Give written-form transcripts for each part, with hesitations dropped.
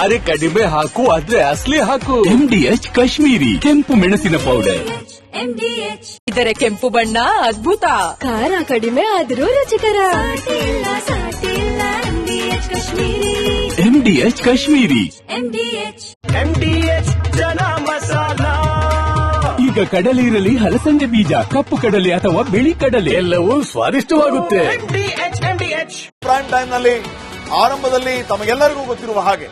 ಅರೆ ಕಡಿಮೆ ಹಾಕು ಆದ್ರೆ ಅಸಲಿ ಹಾಕು. MDH ಕಾಶ್ಮೀರಿ ಕೆಂಪು ಮೆಣಸಿನ ಪೌಡರ್. ಇದರ ಕೆಂಪು ಬಣ್ಣ ಅದ್ಭುತ, ಖಾರ ಕಡಿಮೆ ಆದರೂ ರುಚಿಕರ. MDH ಕಾಶ್ಮೀರಿ. MDH ಜನ ಮಸಾಲ. ಈಗ ಕಡಲೆ ಇರಲಿ, ಹಲಸಂದೆ ಬೀಜ, ಕಪ್ಪು ಕಡಲೆ ಅಥವಾ ಬಿಳಿ ಕಡಲೆ, ಎಲ್ಲವೂ ಸ್ವಾದಿಷ್ಟವಾಗುತ್ತೆ. ಪ್ರೈಮ್ ಟೈಮ್ ನಲ್ಲಿ ಆರಂಭದಲ್ಲಿ ತಮಗೆಲ್ಲರಿಗೂ ಗೊತ್ತಿರುವ ಹಾಗೆ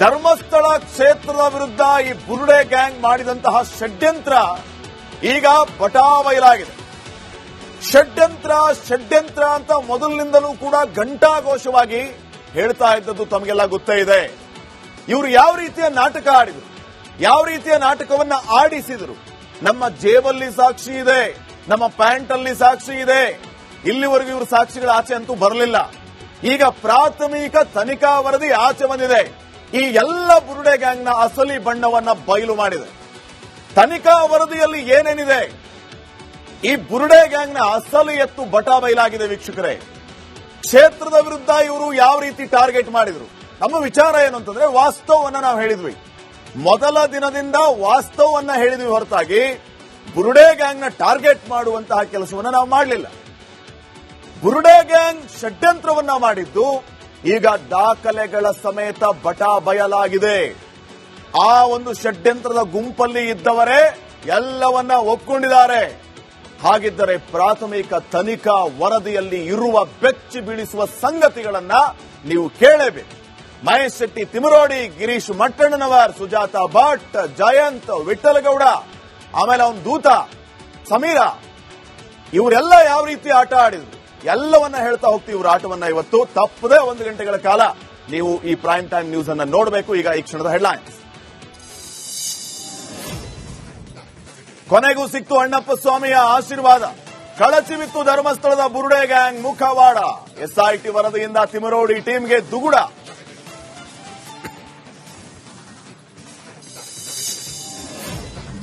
ಧರ್ಮಸ್ಥಳ ಕ್ಷೇತ್ರದ ವಿರುದ್ಧ ಈ ಬುರುಡೆ ಗ್ಯಾಂಗ್ ಮಾಡಿದಂತಹ ಷಡ್ಯಂತ್ರ ಈಗ ಬಟಾಬಯಲಾಗಿದೆ. ಷಡ್ಯಂತ್ರ ಅಂತ ಮೊದಲಿನಿಂದಲೂ ಕೂಡ ಘಂಟಾಘೋಷವಾಗಿ ಹೇಳ್ತಾ ಇದ್ದದ್ದು ತಮಗೆಲ್ಲ ಗೊತ್ತೇ ಇದೆ. ಇವರು ಯಾವ ರೀತಿಯ ನಾಟಕ ಆಡಿದರು, ಯಾವ ರೀತಿಯ ನಾಟಕವನ್ನ ಆಡಿಸಿದರು. ನಮ್ಮ ಜೇಬಲ್ಲಿ ಸಾಕ್ಷಿ ಇದೆ, ನಮ್ಮ ಪ್ಯಾಂಟ್ ಅಲ್ಲಿ ಸಾಕ್ಷಿ ಇದೆ. ಇಲ್ಲಿವರೆಗೂ ಇವರು ಸಾಕ್ಷಿಗಳ ಆಚೆ ಅಂತೂ ಬರಲಿಲ್ಲ. ಈಗ ಪ್ರಾಥಮಿಕ ತನಿಖಾ ವರದಿ ಆಚೆ ಬಂದಿದೆ. ಈ ಎಲ್ಲ ಬುರುಡೆ ಗ್ಯಾಂಗ್ನ ಅಸಲಿ ಬಣ್ಣವನ್ನ ಬಯಲು ಮಾಡಿದೆ. ತನಿಖಾ ವರದಿಯಲ್ಲಿ ಏನೇನಿದೆ, ಈ ಬುರುಡೆ ಗ್ಯಾಂಗ್ನ ಅಸಲಿ ಎತ್ತು ಬಟಾ ಬಯಲಾಗಿದೆ. ವೀಕ್ಷಕರೇ, ಕ್ಷೇತ್ರದ ವಿರುದ್ಧ ಇವರು ಯಾವ ರೀತಿ ಟಾರ್ಗೆಟ್ ಮಾಡಿದ್ರು. ನಮ್ಮ ವಿಚಾರ ಏನು ಅಂತಂದ್ರೆ, ವಾಸ್ತವವನ್ನ ನಾವು ಹೇಳಿದ್ವಿ. ಮೊದಲ ದಿನದಿಂದ ವಾಸ್ತವವನ್ನ ಹೇಳಿದ್ವಿ ಹೊರತಾಗಿ ಬುರುಡೆ ಗ್ಯಾಂಗ್ನ ಟಾರ್ಗೆಟ್ ಮಾಡುವಂತಹ ಕೆಲಸವನ್ನ ನಾವು ಮಾಡಲಿಲ್ಲ. ಬುರುಡೆ ಗ್ಯಾಂಗ್ ಷಡ್ಯಂತ್ರವನ್ನ ಮಾಡಿದ್ದು ಈಗ ದಾಖಲೆಗಳ ಸಮೇತ ಬಟಾ ಬಯಲಾಗಿದೆ. ಆ ಒಂದು ಷಡ್ಯಂತ್ರದ ಗುಂಪಲ್ಲಿ ಇದ್ದವರೇ ಎಲ್ಲವನ್ನ ಒಪ್ಕೊಂಡಿದ್ದಾರೆ. ಹಾಗಿದ್ದರೆ ಪ್ರಾಥಮಿಕ ತನಿಖಾ ವರದಿಯಲ್ಲಿ ಇರುವ ಬೆಚ್ಚಿ ಬೀಳಿಸುವ ಸಂಗತಿಗಳನ್ನ ನೀವು ಕೇಳಬೇಕು. ಮಹೇಶ್ ಶೆಟ್ಟಿ ತಿಮರೋಡಿ, ಗಿರೀಶ್ ಮಟ್ಟಣ್ಣನವರ್, ಸುಜಾತಾ ಭಟ್, ಜಯಂತ್, ವಿಠಲಗೌಡ, ಆಮೇಲೆ ಅವನ ದೂತ ಸಮೀರ, ಇವರೆಲ್ಲ ಯಾವ ರೀತಿ ಆಟ ಆಡಿದ್ರು ಎಲ್ಲವನ್ನ ಹೇಳ್ತಾ ಹೋಗ್ತೀವಿ. ಇವ್ರ ಆಟವನ್ನ ಇವತ್ತು ತಪ್ಪದೇ 1 ಗಂಟೆಗಳ ಕಾಲ ನೀವು ಈ ಪ್ರೈಮ್ ಟೈಮ್ ನ್ಯೂಸ್ ಅನ್ನ ನೋಡಬೇಕು. ಈಗ ಈ ಕ್ಷಣದ ಹೆಡ್ಲೈನ್ಸ್. ಕೊನೆಗೂ ಸಿಕ್ತು ಅಣ್ಣಪ್ಪ ಸ್ವಾಮಿಯ ಆಶೀರ್ವಾದ. ಕಳಚಿಬಿತ್ತು ಧರ್ಮಸ್ಥಳದ ಬುರುಡೆ ಗ್ಯಾಂಗ್ ಮುಖವಾಡ. SIT ವರದಿಯಿಂದ ತಿಮರೋಡಿ ಟೀಮ್ಗೆ ದುಗುಡ.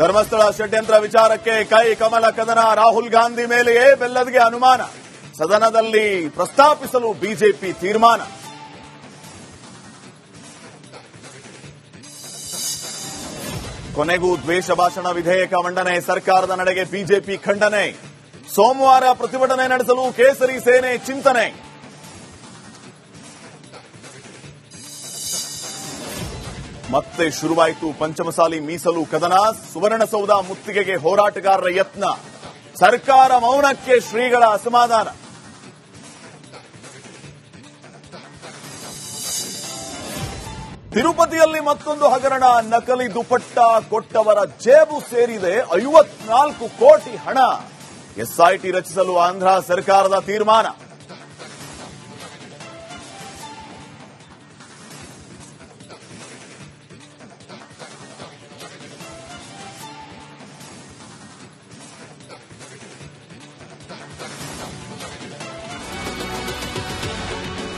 ಧರ್ಮಸ್ಥಳ ಷಡ್ಯಂತ್ರ ವಿಚಾರಕ್ಕೆ ಕೈ ಕಮಲ ಕದನ. ರಾಹುಲ್ ಗಾಂಧಿ ಮೇಲೆಯೇ ಬೆಲ್ಲದ್ಗೆ ಅನುಮಾನ. ಸದನದಲ್ಲಿ ಪ್ರಸ್ತಾಪಿಸಲು ಬಿಜೆಪಿ ತೀರ್ಮಾನ. ಕೊನೆಗೂ ದ್ವೇಷ ಭಾಷಣ ವಿಧೇಯಕ ಮಂಡನೆ. ಸರ್ಕಾರದ ನಡೆಗೆ ಬಿಜೆಪಿ ಖಂಡನೆ. ಸೋಮವಾರ ಪ್ರತಿಭಟನೆ ನಡೆಸಲು ಕೇಸರಿ ಸೇನೆ ಚಿಂತನೆ. ಮತ್ತೆ ಶುರುವಾಯಿತು ಪಂಚಮಸಾಲಿ ಮೀಸಲು ಕದನ. ಸುವರ್ಣಸೌಧ ಮುತ್ತಿಗೆಗೆ ಹೋರಾಟಗಾರರ ಯತ್ನ. ಸರ್ಕಾರ ಮೌನಕ್ಕೆ ಶ್ರೀಗಳ ಅಸಮಾಧಾನ. ತಿರುಪತಿಯಲ್ಲಿ ಮತ್ತೊಂದು ಹಗರಣ. ನಕಲಿ ದುಪಟ್ಟ ಕೊಟ್ಟವರ ಜೇಬು ಸೇರಿದೆ 54 ಕೋಟಿ ಹಣ. SIT ರಚಿಸಲು ಆಂಧ್ರ ಸರ್ಕಾರದ ತೀರ್ಮಾನ.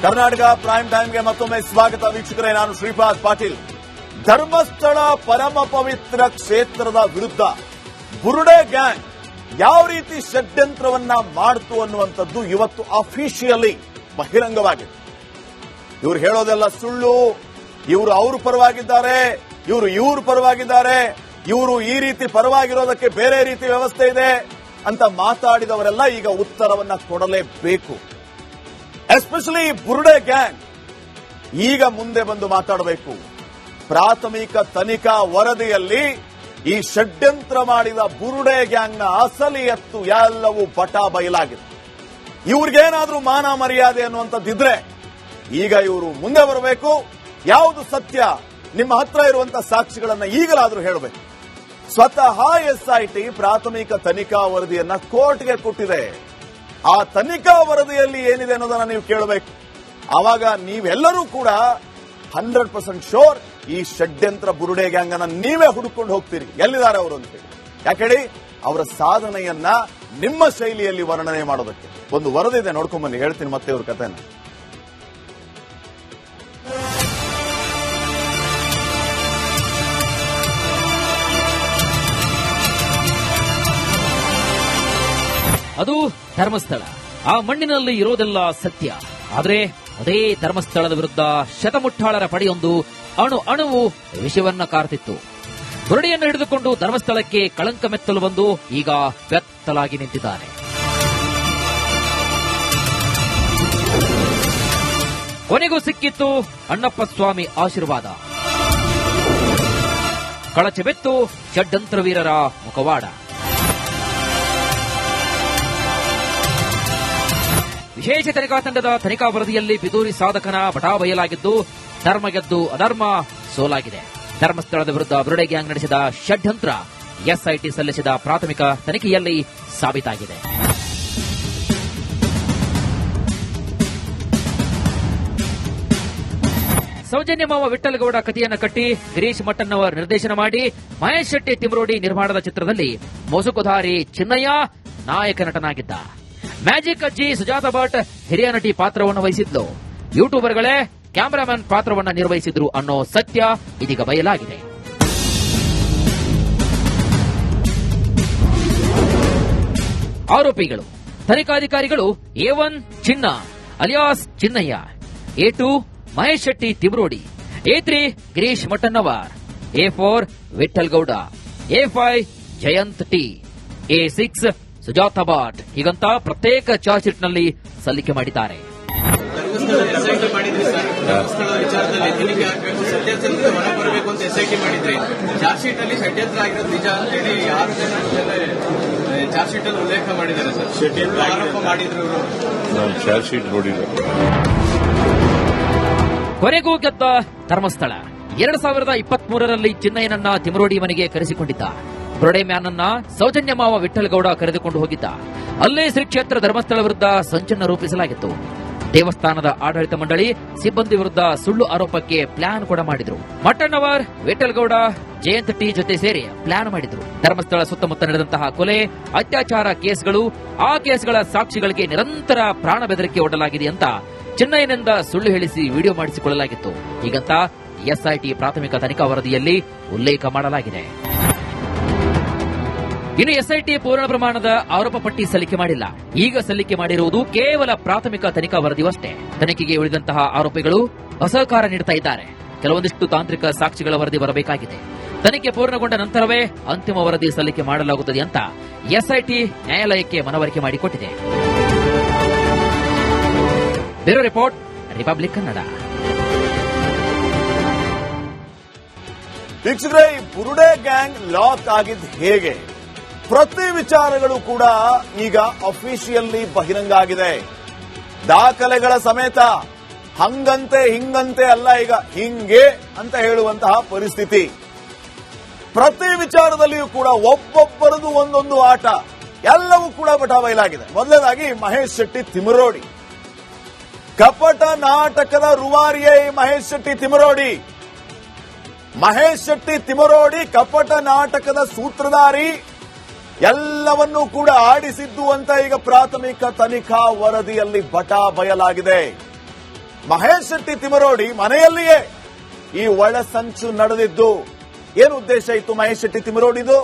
ಕರ್ನಾಟಕ ಪ್ರೈಮ್ ಟೈಮ್ಗೆ ಮತ್ತೊಮ್ಮೆ ಸ್ವಾಗತ. ವೀಕ್ಷಕರೇ, ನಾನು ಶ್ರೀಪಾದ್ ಪಾಟೀಲ್. ಧರ್ಮಸ್ಥಳ ಪರಮ ಪವಿತ್ರ ಕ್ಷೇತ್ರದ ವಿರುದ್ಧ ಬುರುಡೆ ಗ್ಯಾಂಗ್ ಯಾವ ರೀತಿ ಷಡ್ಯಂತ್ರವನ್ನ ಮಾಡ್ತು ಅನ್ನುವಂಥದ್ದು ಇವತ್ತು ಅಫಿಷಿಯಲಿ ಬಹಿರಂಗವಾಗಿದೆ. ಇವರು ಹೇಳೋದೆಲ್ಲ ಸುಳ್ಳು. ಇವರು ಅವ್ರ ಪರವಾಗಿದ್ದಾರೆ, ಇವರು ಇವ್ರ ಪರವಾಗಿದ್ದಾರೆ, ಇವರು ಈ ರೀತಿ ಪರವಾಗಿರೋದಕ್ಕೆ ಬೇರೆ ರೀತಿ ವ್ಯವಸ್ಥೆ ಇದೆ ಅಂತ ಮಾತಾಡಿದವರೆಲ್ಲ ಈಗ ಉತ್ತರವನ್ನ ಕೊಡಲೇಬೇಕು. ಎಸ್ಪೆಷಲಿ ಬುರುಡೆ ಗ್ಯಾಂಗ್ ಈಗ ಮುಂದೆ ಬಂದು ಮಾತಾಡಬೇಕು. ಪ್ರಾಥಮಿಕ ತನಿಖಾ ವರದಿಯಲ್ಲಿ ಈ ಷಡ್ಯಂತ್ರ ಮಾಡಿದ ಬುರುಡೆ ಗ್ಯಾಂಗ್ನ ಅಸಲಿ ಎತ್ತು ಎಲ್ಲವೂ ಬಟಾ ಬಯಲಾಗಿದೆ. ಇವ್ರಿಗೇನಾದ್ರೂ ಮಾನ ಮರ್ಯಾದೆ ಅನ್ನುವಂಥದ್ದಿದ್ರೆ ಈಗ ಇವರು ಮುಂದೆ ಬರಬೇಕು. ಯಾವುದು ಸತ್ಯ, ನಿಮ್ಮ ಹತ್ರ ಇರುವಂತಹ ಸಾಕ್ಷಿಗಳನ್ನ ಈಗಲಾದ್ರೂ ಹೇಳಬೇಕು. ಸ್ವತಃ SIT ಪ್ರಾಥಮಿಕ ತನಿಖಾ ವರದಿಯನ್ನ ಕೋರ್ಟ್ಗೆ ಕೊಟ್ಟಿದೆ. ಆ ತನಿಖಾ ವರದಿಯಲ್ಲಿ ಏನಿದೆ ಅನ್ನೋದನ್ನ ನೀವು ಕೇಳಬೇಕು. ಆವಾಗ ನೀವೆಲ್ಲರೂ ಕೂಡ 100% ಶೋರ್ ಈ ಷಡ್ಯಂತ್ರ ಬುರುಡೆ ಗ್ಯಾಂಗ್ ಅನ್ನ ನೀವೇ ಹುಡುಕೊಂಡು ಹೋಗ್ತೀರಿ. ಎಲ್ಲಿದ್ದಾರೆ ಅವರು ಅಂತ ಹೇಳಿ. ಯಾಕೇಳಿ, ಅವರ ಸಾಧನೆಯನ್ನ ನಿಮ್ಮ ಶೈಲಿಯಲ್ಲಿ ವರ್ಣನೆ ಮಾಡೋದಕ್ಕೆ ಒಂದು ವರದಿ ಇದೆ. ನೋಡ್ಕೊಂಡ್ಬನ್ನಿ, ಹೇಳ್ತೀನಿ ಮತ್ತೆ ಇವ್ರ ಕಥೆನ. ಅದು ಧರ್ಮಸ್ಥಳ. ಆ ಮಣ್ಣಿನಲ್ಲಿ ಇರೋದೆಲ್ಲ ಸತ್ಯ. ಆದರೆ ಅದೇ ಧರ್ಮಸ್ಥಳದ ವಿರುದ್ಧ ಶತಮುಟ್ಟಾಳರ ಪಡೆಯೊಂದು ಅಣು ಅಣುವು ವಿಷವನ್ನ ಕಾರ್ತಿತ್ತು. ಬುರುಡೆಯನ್ನು ಹಿಡಿದುಕೊಂಡು ಧರ್ಮಸ್ಥಳಕ್ಕೆ ಕಳಂಕ ಮೆತ್ತಲು ಬಂದು ಈಗ ಬೆತ್ತಲಾಗಿ ನಿಂತಿದ್ದಾನೆ. ಕೊನೆಗೂ ಸಿಕ್ಕಿತ್ತು ಅಣ್ಣಪ್ಪ ಸ್ವಾಮಿ ಆಶೀರ್ವಾದ. ಕಳಚೆಬೆತ್ತು ಷಡ್ಯಂತ್ರ ವೀರರ ಮುಖವಾಡ. ವಿಶೇಷ ತನಿಖಾ ತಂಡದ ತನಿಖಾ ವರದಿಯಲ್ಲಿ ಪಿತೂರಿ ಸಾಧಕನ ಬಟಾ ಬಯಲಾಗಿದ್ದು, ಧರ್ಮ ಗೆದ್ದು ಅಧರ್ಮ ಸೋಲಾಗಿದೆ. ಧರ್ಮಸ್ಥಳದ ವಿರುದ್ಧ ಬುರುಡೆ ಗ್ಯಾಂಗ್ ನಡೆಸಿದ ಷಡ್ಯಂತ್ರ ಎಸ್ಐಟಿ ಸಲ್ಲಿಸಿದ ಪ್ರಾಥಮಿಕ ತನಿಖೆಯಲ್ಲಿ ಸಾಬೀತಾಗಿದೆ. ಸೌಜನ್ಯ ಮಾವ ವಿಠ್ಠಲಗೌಡ ಕಥೆಯನ್ನು ಕಟ್ಟಿ ಗಿರೀಶ್ ಮಟ್ಟಣ್ಣವರ್ ನಿರ್ದೇಶನ ಮಾಡಿ ಮಹೇಶ್ ಶೆಟ್ಟಿ ತಿಮರೋಡಿ ನಿರ್ಮಾಣದ ಚಿತ್ರದಲ್ಲಿ ಮೊಸುಕುಧಾರಿ ಚಿನ್ನಯ್ಯ ನಾಯಕ ನಟನಾಗಿದ್ದ. ಮ್ಯಾಜಿಕ್ ಅಜ್ಜಿ ಸುಜಾತ ಭಟ್ ಹಿರಿಯ ನಟಿ ಪಾತ್ರವನ್ನು ವಹಿಸಿದ್ಲು. ಯೂಟ್ಯೂಬರ್ಗಳೇ ಕ್ಯಾಮರಾಮನ್ ಪಾತ್ರವನ್ನು ನಿರ್ವಹಿಸಿದ್ರು ಅನ್ನೋ ಸತ್ಯ ಇದೀಗ ಬಯಲಾಗಿದೆ. ಆರೋಪಿಗಳು ತನಿಖಾಧಿಕಾರಿಗಳು A1 Chinna alias Chinnayya, A2 Mahesh Shetty Thimarodi, A3 Girish Mattannavar, A4 Vittal Gowda, A5 Jayanth T, A6 Sujatha Bhat ಹೀಗಂತ ಪ್ರತ್ಯೇಕ ಚಾರ್ಜ್ ಶೀಟ್ ನಲ್ಲಿ ಸಲ್ಲಿಕೆ ಮಾಡಿದ್ದಾರೆ. ಎಸ್ಐಟಿ ಮಾಡಿದ್ರಿ ಸರ್, ಧರ್ಮಸ್ಥಳ ವಿಚಾರದಲ್ಲಿ ತನಿಖೆ ಆಗಬೇಕು, ಸತ್ಯಾಸತ್ಯತೆ ಹೊರ ಬರಬೇಕು ಅಂತ ಎಸ್ಐಟಿ ಮಾಡಿದ್ರಿ. ಚಾರ್ಜ್ ಶೀಟ್ ಅಲ್ಲಿ ಷಡ್ಯಂತ್ರ ಆಗಿರೋದು ನಿಜ ಅಂತ ಹೇಳಿ 6 ಜನ ಚಾರ್ಜ್ ಶೀಟ್ ಅಲ್ಲಿ ಉಲ್ಲೇಖ ಮಾಡಿದ್ದಾರೆ ಸರ್. ಷಡ್ಯಂತ್ರ ಆರೋಪ ಮಾಡಿದ್ರು. ಚಾರ್ಜ್ ಶೀಟ್ ನೋಡಿದ್ರು. ಕೊನೆಗೂ ಗೆದ್ದ ಧರ್ಮಸ್ಥಳ 2023ರಲ್ಲಿ ಚಿನ್ನಯ್ಯನನ್ನ ತಿಮರೋಡಿ ಮನೆಗೆ ಕರೆಸಿಕೊಂಡಿದ್ದ. ಬುರುಡೆ ಮ್ಯಾನ್ ಅನ್ನ ಸೌಜನ್ಯ ಮಾವ ವಿಠ್ಠಲ್ ಗೌಡ ಕರೆದುಕೊಂಡು ಹೋಗಿದ್ದ. ಅಲ್ಲೇ ಶ್ರೀ ಕ್ಷೇತ್ರ ಧರ್ಮಸ್ಥಳ ವಿರುದ್ಧ ಸಂಚನ್ನ ರೂಪಿಸಲಾಗಿತ್ತು. ದೇವಸ್ಥಾನದ ಆಡಳಿತ ಮಂಡಳಿ ಸಿಬ್ಬಂದಿ ವಿರುದ್ಧ ಸುಳ್ಳು ಆರೋಪಕ್ಕೆ ಪ್ಲಾನ್ ಕೂಡ ಮಾಡಿದ್ರು. ಮಟ್ಟಣ್ಣವರ್, ವಿಠ್ಠಲ್ ಗೌಡ, ಜಯಂತ್ ಟಿ ಜೊತೆ ಸೇರಿ ಪ್ಲಾನ್ ಮಾಡಿದ್ರು. ಧರ್ಮಸ್ಥಳ ಸುತ್ತಮುತ್ತ ನಡೆದಂತಹ ಕೊಲೆ, ಅತ್ಯಾಚಾರ ಕೇಸ್ಗಳು, ಆ ಕೇಸ್ಗಳ ಸಾಕ್ಷಿಗಳಿಗೆ ನಿರಂತರ ಪ್ರಾಣ ಬೆದರಿಕೆ ಒಡ್ಡಲಾಗಿದೆ ಅಂತ ಚಿನ್ನಯ್ಯನಿಂದ ಸುಳ್ಳು ಹೇಳಿಸಿ ವಿಡಿಯೋ ಮಾಡಿಸಿಕೊಳ್ಳಲಾಗಿತ್ತು. ಹೀಗಂತ ಎಸ್ಐಟಿ ಪ್ರಾಥಮಿಕ ತನಿಖಾ ವರದಿಯಲ್ಲಿ ಉಲ್ಲೇಖ ಮಾಡಲಾಗಿದೆ. ಇನ್ನು ಎಸ್ಐಟಿ ಪೂರ್ಣ ಪ್ರಮಾಣದ ಆರೋಪ ಪಟ್ಟಿ ಸಲ್ಲಿಕೆ ಮಾಡಿಲ್ಲ. ಈಗ ಸಲ್ಲಿಕೆ ಮಾಡಿರುವುದು ಕೇವಲ ಪ್ರಾಥಮಿಕ ತನಿಖಾ ವರದಿಯಷ್ಟೇ. ತನಿಖೆಗೆ ಉಳಿದಂತಹ ಆರೋಪಿಗಳು ಅಸಹಕಾರ ನೀಡುತ್ತಾ ಇದ್ದಾರೆ. ಕೆಲವೊಂದಿಷ್ಟು ತಾಂತ್ರಿಕ ಸಾಕ್ಷಿಗಳ ವರದಿ ಬರಬೇಕಾಗಿದೆ. ತನಿಖೆ ಪೂರ್ಣಗೊಂಡ ನಂತರವೇ ಅಂತಿಮ ವರದಿ ಸಲ್ಲಿಕೆ ಮಾಡಲಾಗುತ್ತದೆ ಅಂತ ಎಸ್ಐಟಿ ನ್ಯಾಯಾಲಯಕ್ಕೆ ಮನವರಿಕೆ ಮಾಡಿಕೊಟ್ಟಿದೆ. Bureau report, Republic Kannada. ವೀಕ್ಷಕರೇ, ಈ ಬುರುಡೆ ಗ್ಯಾಂಗ್ ಲಾಕ್ ಆಗಿದ್ದು ಹೇಗೆ? ಪ್ರತಿ ವಿಚಾರಗಳು ಕೂಡ ಈಗ ಅಫಿಷಿಯಲಿ ಬಹಿರಂಗ ಆಗಿದೆ, ದಾಖಲೆಗಳ ಸಮೇತ. ಹಂಗಂತೆ ಹಿಂಗಂತೆ ಅಲ್ಲ, ಈಗ ಹಿಂಗೆ ಅಂತ ಹೇಳುವಂತಹ ಪರಿಸ್ಥಿತಿ. ಪ್ರತಿ ವಿಚಾರದಲ್ಲಿಯೂ ಕೂಡ ಒಬ್ಬೊಬ್ಬರದು ಒಂದೊಂದು ಆಟ, ಎಲ್ಲವೂ ಕೂಡ ಬಟಾ ಬಯಲಾಗಿದೆ. ಮೊದಲನೇದಾಗಿ ಮಹೇಶ್ ಶೆಟ್ಟಿ ತಿಮರೋಡಿ, ಕಪಟ ನಾಟಕದ ರೂವಾರಿಯೇ ಮಹೇಶ್ ಶೆಟ್ಟಿ ತಿಮರೋಡಿ. ಮಹೇಶ್ ಶೆಟ್ಟಿ ತಿಮರೋಡಿ ಕಪಟ ನಾಟಕದ ಸೂತ್ರಧಾರಿ, ಎಲ್ಲವನ್ನೂ ಕೂಡ ಆಡಿಸಿದ್ದು ಅಂತ ಈಗ ಪ್ರಾಥಮಿಕ ತನಿಖಾ ವರದಿಯಲ್ಲಿ ಬಟಾ ಬಯಲಾಗಿದೆ. ಮಹೇಶ್ ಶೆಟ್ಟಿ ತಿಮರೋಡಿ ಮನೆಯಲ್ಲಿಯೇ ಈ ಒಳಸಂಚು ನಡೆದಿದ್ದು. ಏನು ಉದ್ದೇಶ ಇತ್ತು ಮಹೇಶ್ ಶೆಟ್ಟಿ ತಿಮರೋಡಿದು?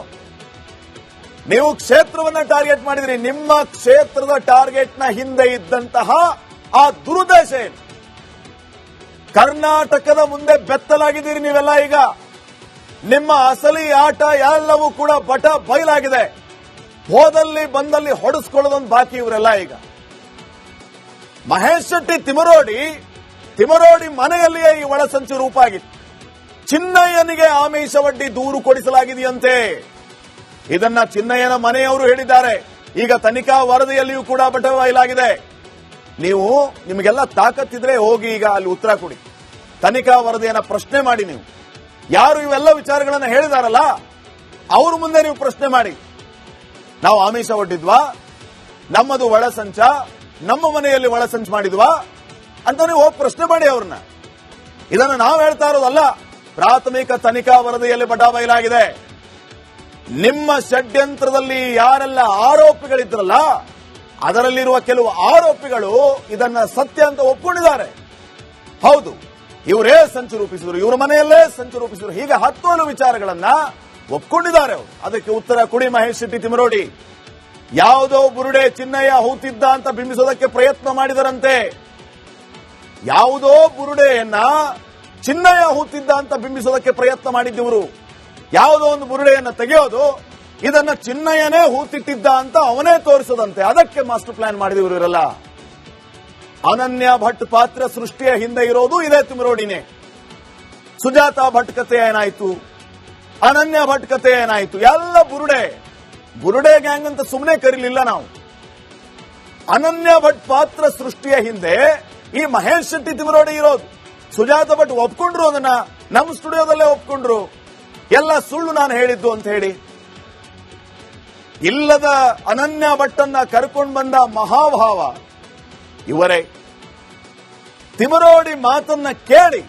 ನೀವು ಕ್ಷೇತ್ರವನ್ನ ಟಾರ್ಗೆಟ್ ಮಾಡಿದ್ರಿ. ನಿಮ್ಮ ಕ್ಷೇತ್ರದ ಟಾರ್ಗೆಟ್ನ ಹಿಂದೆ ಇದ್ದಂತಹ ಆ ದುರುದ್ದೇಶ ಏನು? ಕರ್ನಾಟಕದ ಮುಂದೆ ಬೆತ್ತಲಾಗಿದ್ದೀರಿ ನೀವೆಲ್ಲ. ಈಗ ನಿಮ್ಮ ಅಸಲಿ ಆಟ ಎಲ್ಲವೂ ಕೂಡ ಬಟ ಬಯಲಾಗಿದೆ. ಹೋದಲ್ಲಿ ಬಂದಲ್ಲಿ ಹೊಡೆಸ್ಕೊಳ್ಳೋದೊಂದು ಬಾಕಿ ಇವರೆಲ್ಲ. ಈಗ ಮಹೇಶ್ ಶೆಟ್ಟಿ ತಿಮರೋಡಿ ಮನೆಯಲ್ಲಿಯೇ ಈ ಒಳಸಂಚು ರೂಪ ಆಗಿತ್ತು. ಚಿನ್ನಯ್ಯನಿಗೆ ಆಮಿಷವಡ್ಡಿ ದೂರು ಕೊಡಿಸಲಾಗಿದೆಯಂತೆ. ಇದನ್ನ ಚಿನ್ನಯ್ಯನ ಮನೆಯವರು ಹೇಳಿದ್ದಾರೆ. ಈಗ ತನಿಖಾ ವರದಿಯಲ್ಲಿಯೂ ಕೂಡ ಬಟ ಬಯಲಾಗಿದೆ. ನಿಮಗೆಲ್ಲ ತಾಕತ್ತಿದ್ರೆ ಹೋಗಿ ಈಗ ಅಲ್ಲಿ ಉತ್ತರ ಕೊಡಿ. ತನಿಖಾ ವರದಿಯನ್ನ ಪ್ರಶ್ನೆ ಮಾಡಿ. ನೀವು ಯಾರು ಇವೆಲ್ಲ ವಿಚಾರಗಳನ್ನ ಹೇಳಿದಾರಲ್ಲ ಅವ್ರ ಮುಂದೆ ನೀವು ಪ್ರಶ್ನೆ ಮಾಡಿ. ನಾವು ಆಮಿಷ ಒಡ್ಡಿದ್ವಾ, ನಮ್ಮದು ಒಳಸಂಚ, ನಮ್ಮ ಮನೆಯಲ್ಲಿ ಒಳಸಂಚು ಮಾಡಿದ್ವಾ ಅಂತ ನೀವು ಹೋಗಿ ಪ್ರಶ್ನೆ ಮಾಡಿ ಅವ್ರನ್ನ. ಇದನ್ನು ನಾವು ಹೇಳ್ತಾ ಇರೋದಲ್ಲ, ಪ್ರಾಥಮಿಕ ತನಿಖಾ ವರದಿಯಲ್ಲಿ ಬಟಾ ಬಯಲಾಗಿದೆ. ನಿಮ್ಮ ಷಡ್ಯಂತ್ರದಲ್ಲಿ ಯಾರೆಲ್ಲ ಆರೋಪಿಗಳಿದ್ರಲ್ಲ ಅದರಲ್ಲಿರುವ ಕೆಲವು ಆರೋಪಿಗಳು ಇದನ್ನ ಸತ್ಯ ಅಂತ ಒಪ್ಕೊಂಡಿದ್ದಾರೆ. ಹೌದು, ಇವರೇ ಸಂಚು ರೂಪಿಸಿದ್ರು, ಇವರ ಮನೆಯಲ್ಲೇ ಸಂಚು ರೂಪಿಸಿದ್ರು, ಹೀಗೆ 10 ವಿಚಾರಗಳನ್ನ ಒಪ್ಕೊಂಡಿದ್ದಾರೆ ಅವರು. ಅದಕ್ಕೆ ಉತ್ತರ ಕೊಡಿ ಮಹೇಶ್ ಶೆಟ್ಟಿ ತಿಮರೋಡಿ. ಯಾವುದೋ ಬುರುಡೆ ಚಿನ್ನಯ್ಯ ಹೂತಿದ್ದ ಅಂತ ಬಿಂಬಿಸೋದಕ್ಕೆ ಪ್ರಯತ್ನ ಮಾಡಿದರಂತೆ. ಯಾವುದೋ ಬುರುಡೆಯನ್ನ ಚಿನ್ನಯ್ಯ ಹೂತಿದ್ದ ಅಂತ ಬಿಂಬಿಸೋದಕ್ಕೆ ಪ್ರಯತ್ನ ಮಾಡಿದ್ದವರು. ಯಾವುದೋ ಒಂದು ಬುರುಡೆಯನ್ನ ತೆಗೆಯೋದು, ಇದನ್ನ ಚಿನ್ನಯ್ಯನೇ ಹೂತಿಟ್ಟಿದ್ದ ಅಂತ ಅವನೇ ತೋರಿಸದಂತೆ, ಅದಕ್ಕೆ ಮಾಸ್ಟರ್ ಪ್ಲಾನ್ ಮಾಡಿದವರು ಇವರೆಲ್ಲ. ಅನನ್ಯ ಭಟ್ ಪಾತ್ರ ಸೃಷ್ಟಿಯ ಹಿಂದೆ ಇರೋದು ಇದೇ ತಿಮರೋಡಿನೇ. ಸುಜಾತಾ ಭಟ್ ಕಥೆ ಏನಾಯ್ತು, ಅನನ್ಯ ಭಟ್ ಕಥೆ ಏನಾಯ್ತು, ಎಲ್ಲ ಬುರುಡೆ ಗ್ಯಾಂಗ್ ಅಂತ ಸುಮ್ಮನೆ ಕರೀಲಿಲ್ಲ ನಾವು. ಅನನ್ಯ ಭಟ್ ಪಾತ್ರ ಸೃಷ್ಟಿಯ ಹಿಂದೆ ಈ ಮಹೇಶ್ ಶೆಟ್ಟಿ ತಿಮರೋಡಿ ಇರೋದು. ಸುಜಾತಾ ಭಟ್ ಒಪ್ಕೊಂಡ್ರು, ಅದನ್ನ ನಮ್ಮ ಸ್ಟುಡಿಯೋದಲ್ಲೇ ಒಪ್ಕೊಂಡ್ರು. ಎಲ್ಲ ಸುಳ್ಳು ನಾನು ಹೇಳಿದ್ದು ಅಂತ ಹೇಳಿ. ಇಲ್ಲದ ಅನನ್ಯ ಭಟ್ಟನ್ನ ಕರ್ಕೊಂಡು ಬಂದ ಮಹಾಭಾವ ಇವರೇ. ತಿಮರೋಡಿ ಮಾತನ್ನ ಕೇಳಿ